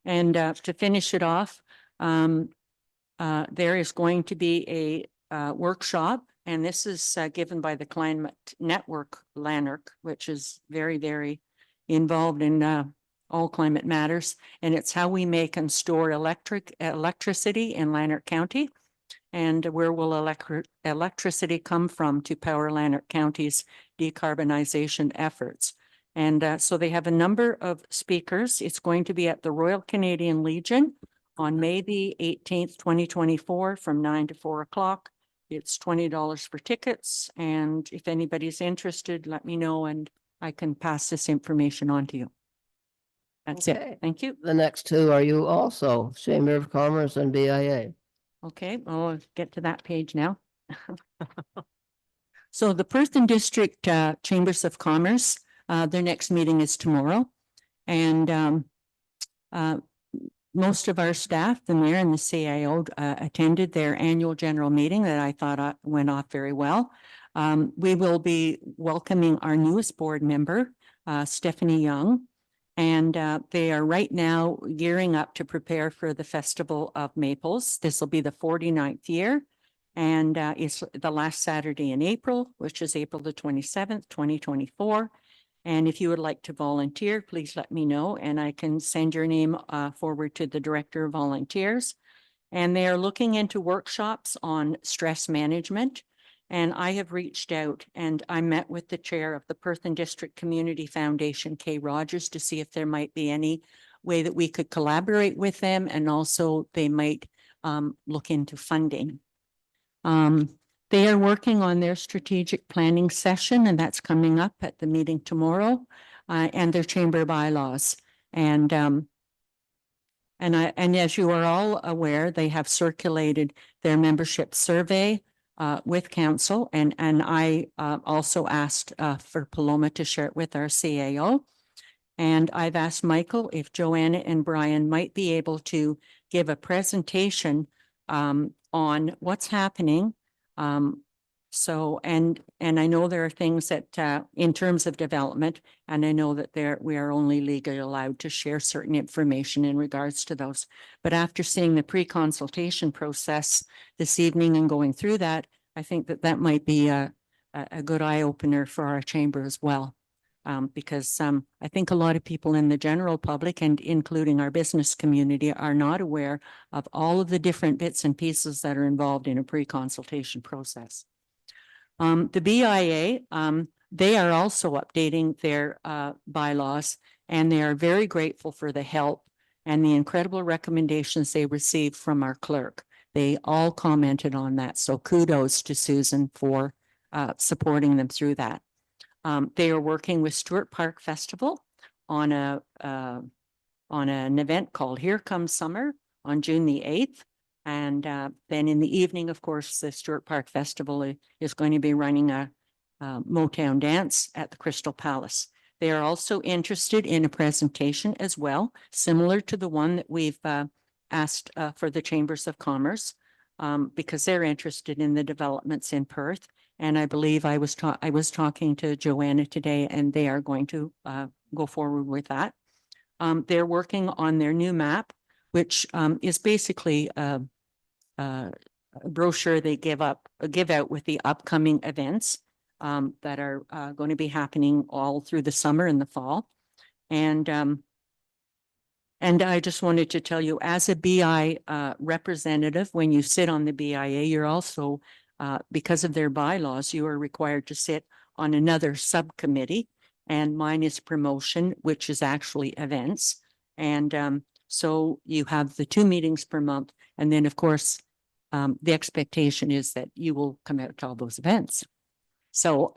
And to finish it off, there is going to be a workshop, and this is given by the Climate Network Lanark, which is very, very involved in all climate matters. And it's how we make and store electricity in Lanark County, and where will electricity come from to power Lanark County's decarbonization efforts. And so they have a number of speakers. It's going to be at the Royal Canadian Legion on May the 18th, 2024 from 9 to 4 o'clock. It's $20 for tickets. And if anybody's interested, let me know and I can pass this information on to you. That's it. Thank you. The next two are you also, Chamber of Commerce and BIA. Okay, I'll get to that page now. So the Perth and District Chambers of Commerce, their next meeting is tomorrow. And most of our staff, the mayor and the CAO, attended their annual general meeting that I thought went off very well. We will be welcoming our newest board member, Stephanie Young. And they are right now gearing up to prepare for the Festival of Maples. This will be the 49th year. And it's the last Saturday in April, which is April the 27th, 2024. And if you would like to volunteer, please let me know and I can send your name forward to the Director of Volunteers. And they are looking into workshops on stress management. And I have reached out and I met with the chair of the Perth and District Community Foundation, Kay Rogers, to see if there might be any way that we could collaborate with them. And also they might look into funding. They are working on their strategic planning session, and that's coming up at the meeting tomorrow, and their chamber bylaws. And as you are all aware, they have circulated their membership survey with council, and I also asked for Paloma to share it with our CAO. And I've asked Michael if Joanna and Brian might be able to give a presentation on what's happening. So, and I know there are things that in terms of development, and I know that we are only legally allowed to share certain information in regards to those. But after seeing the pre-consultation process this evening and going through that, I think that might be a good eye opener for our chamber as well. Because I think a lot of people in the general public and including our business community are not aware of all of the different bits and pieces that are involved in a pre-consultation process. The BIA, they are also updating their bylaws, and they are very grateful for the help and the incredible recommendations they received from our clerk. They all commented on that. So kudos to Susan for supporting them through that. They are working with Stewart Park Festival on an event called Here Comes Summer on June the 8th. And then in the evening, of course, the Stewart Park Festival is going to be running a Motown dance at the Crystal Palace. They are also interested in a presentation as well, similar to the one that we've asked for the Chambers of Commerce, because they're interested in the developments in Perth. And I believe I was talking to Joanna today, and they are going to go forward with that. They're working on their new map, which is basically a brochure they give out with the upcoming events that are going to be happening all through the summer and the fall. And I just wanted to tell you, as a BI representative, when you sit on the BIA, you're also, because of their bylaws, you are required to sit on another subcommittee. And mine is promotion, which is actually events. And so you have the 2 meetings per month. And then, of course, the expectation is that you will come out to all those events. So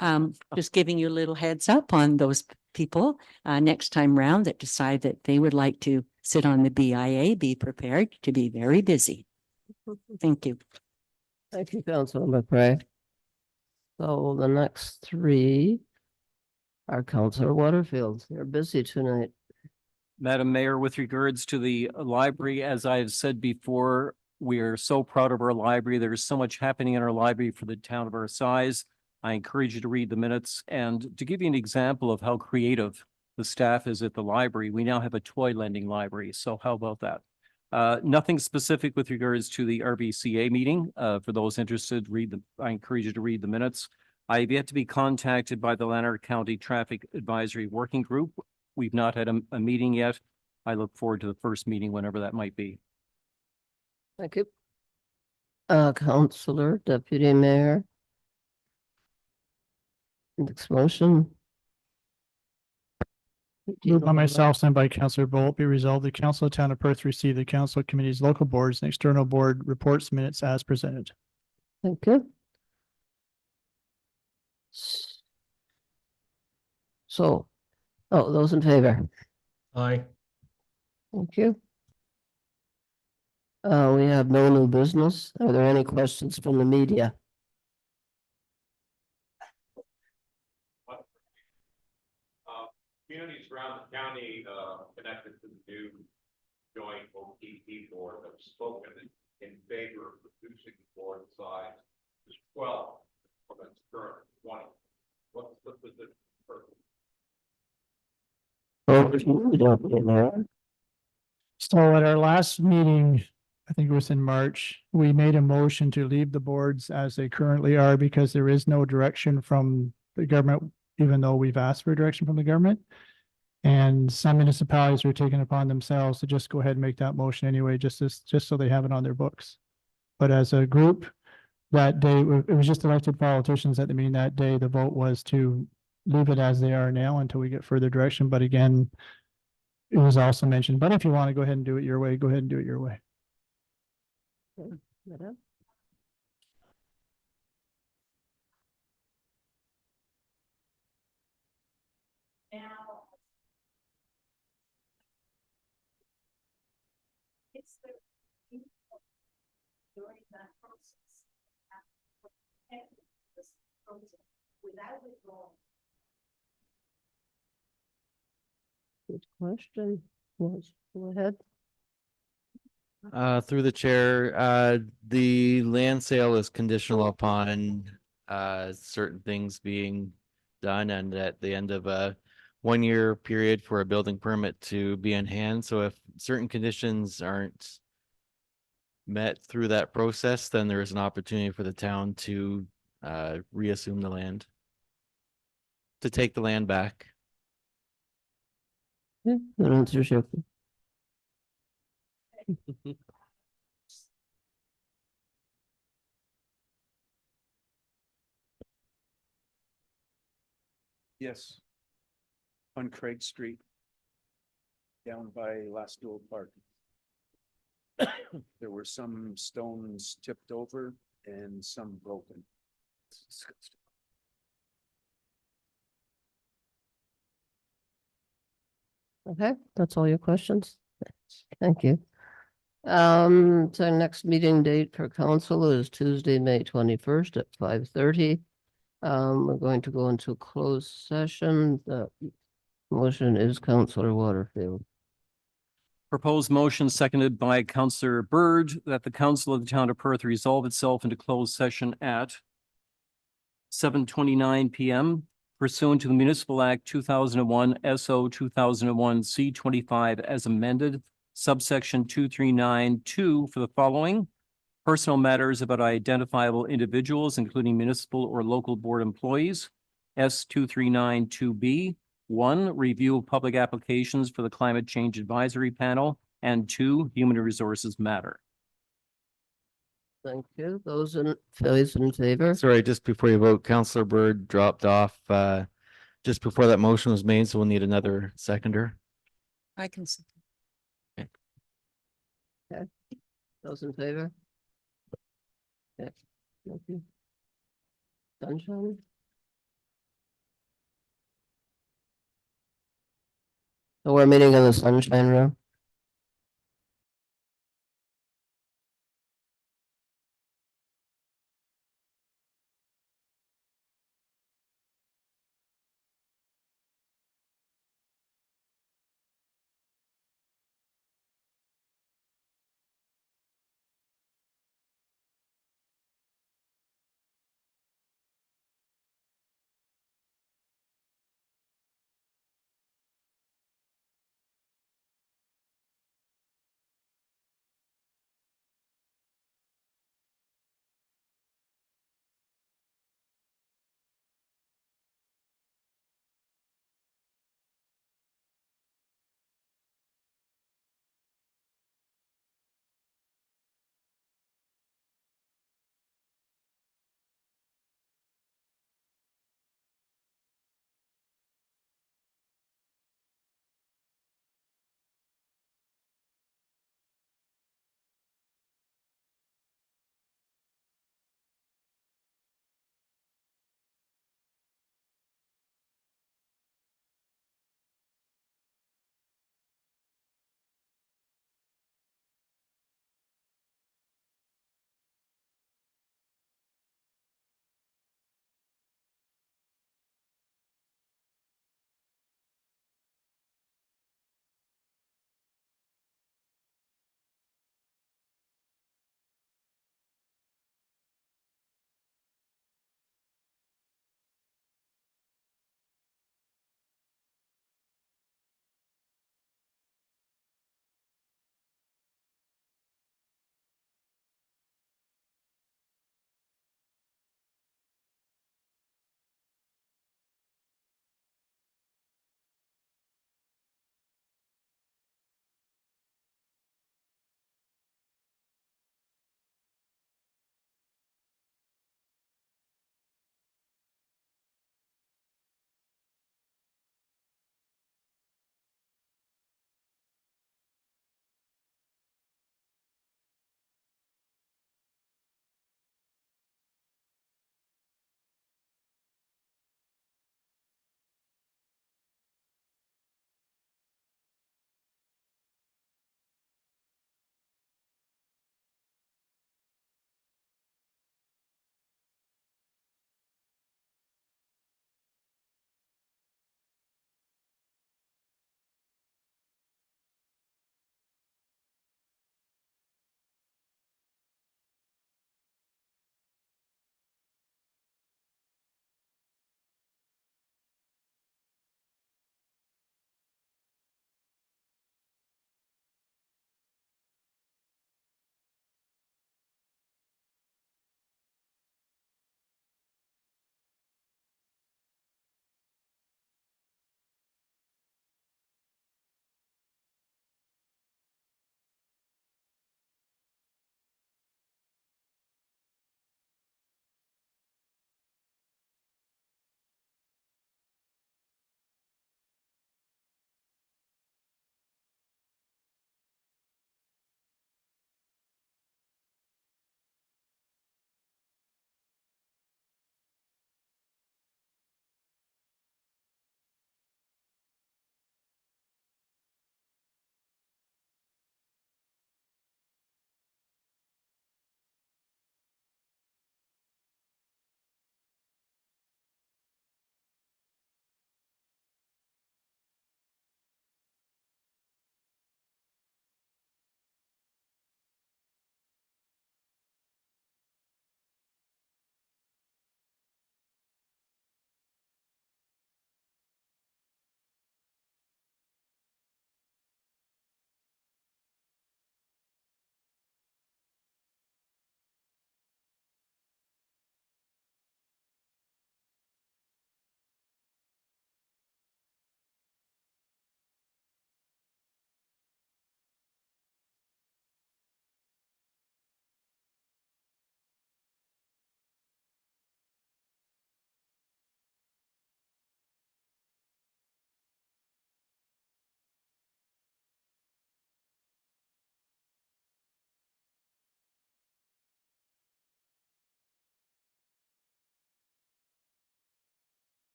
just giving you a little heads up on those people next time round that decide that they would like to sit on the BIA, be prepared to be very busy. Thank you. Thank you, Councilor McRae. So the next 3 are Councilor Waterfield. They're busy tonight. Madam Mayor, with regards to the library, as I've said before, we are so proud of our library. There's so much happening in our library for the town of our size. I encourage you to read the minutes. And to give you an example of how creative the staff is at the library, we now have a toy lending library. So how about that? Nothing specific with regards to the RBCA meeting. For those interested, I encourage you to read the minutes. I have yet to be contacted by the Lanark County Traffic Advisory Working Group. We've not had a meeting yet. I look forward to the first meeting, whenever that might be. Thank you. Councilor, Deputy Mayor. Next motion. Moved by myself, sent by Councillor Bolt, be resolved, the Council of Town of Perth receive the Council Committee's local boards and external board reports minutes as presented. Thank you. So, those in favor? Aye. Thank you. We have no new business. Are there any questions from the media? Communities around the county connected to the new joint OPP board have spoken in favor of reducing the board size to 12 from its current 20. What's the position? So at our last meeting, I think it was in March, we made a motion to leave the boards as they currently are because there is no direction from the government, even though we've asked for direction from the government. And some municipalities are taking upon themselves to just go ahead and make that motion anyway, just so they have it on their books. But as a group, that day, it was just elected politicians at the meeting that day. The vote was to leave it as they are now until we get further direction. But again, it was also mentioned, but if you want to go ahead and do it your way, go ahead and do it your way. During that process, without withdrawing. Good question. Was, go ahead. Through the chair, the land sale is conditional upon certain things being done, and at the end of a 1-year period for a building permit to be in hand. So if certain conditions aren't met through that process, then there is an opportunity for the town to reassume the land, to take the land back. Yeah, that answers your. Yes. On Craig Street. Down by Last Dual Park. There were some stones tipped over and some broken. Okay, that's all your questions? Thank you. So next meeting date for council is Tuesday, May 21st at 5:30. We're going to go into closed session. The motion is Councillor Waterfield. Proposed motion seconded by Councillor Byrd that the council of the town of Perth resolve itself into closed session at 7:29 PM pursuant to the Municipal Act 2001 SO 2001 C25 as amended, subsection 2392 for the following: personal matters about identifiable individuals, including municipal or local board employees. S 2392B. 1, review of public applications for the Climate Change Advisory Panel, and 2, human resources matter. Thank you. Those in favor? Sorry, just before you vote, Councillor Byrd dropped off, just before that motion was made, so we'll need another seconder. I can. Okay. Those in favor? Okay. Thank you. Sunshine? So we're meeting in the Sunshine Room?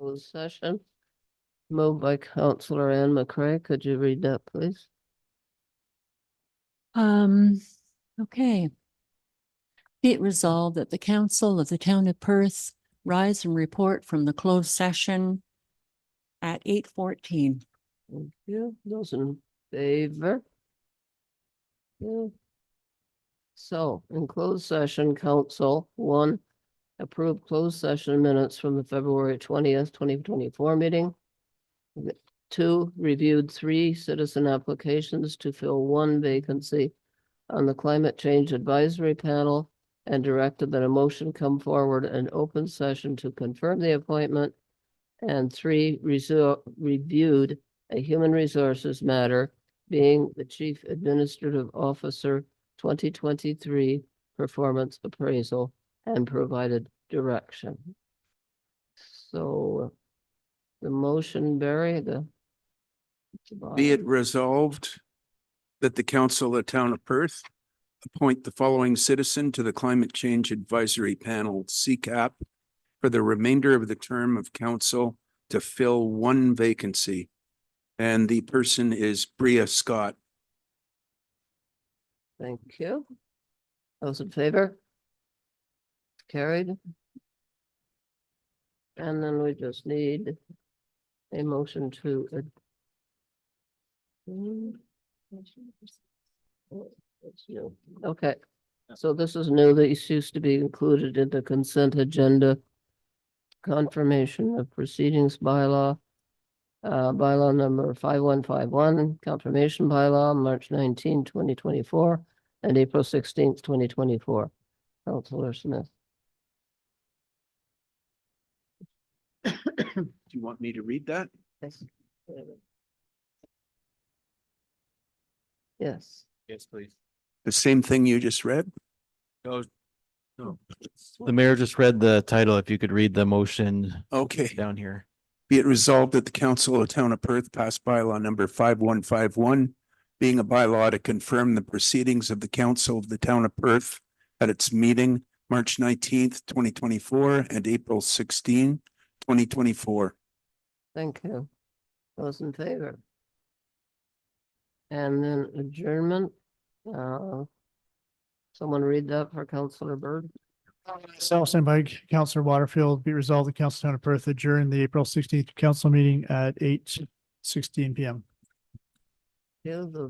closed session. Moved by Counselor Anne McCray. Could you read that, please? Okay. Be it resolved that the council of the town of Perth rise and report from the closed session at 8:14. Thank you. Those in favor? Yeah. So in closed session, council, one, approve closed session minutes from the February 20th, 2024 meeting. Two, reviewed 3 citizen applications to fill 1 vacancy on the Climate Change Advisory Panel and directed that a motion come forward in open session to confirm the appointment. And 3, reviewed a human resources matter, being the Chief Administrative Officer 2023 performance appraisal, and provided direction. So the motion, Barry, Be it resolved that the council of the town of Perth appoint the following citizen to the Climate Change Advisory Panel, CCAP, for the remainder of the term of council to fill 1 vacancy. And the person is Bria Scott. Thank you. Those in favor? Carried. And then we just need a motion to it's new. Okay, so this is new. These used to be included in the consent agenda. Confirmation of proceedings bylaw. Bylaw number 5151, confirmation bylaw, March 19, 2024, and April 16th, 2024. Councilor Smith. Do you want me to read that? Yes. Yes, please. The same thing you just read? No. The mayor just read the title. If you could read the motion. Okay. Down here. Be it resolved that the council of the town of Perth pass bylaw number 5151, being a bylaw to confirm the proceedings of the council of the town of Perth at its meeting March 19th, 2024 and April 16, 2024. Thank you. Those in favor? And then adjournment. Someone read that for Councilor Bird. So sent by Councilor Waterfield, be resolved the council of town of Perth adjourn the April 16th council meeting at 8:16 PM. Yeah, those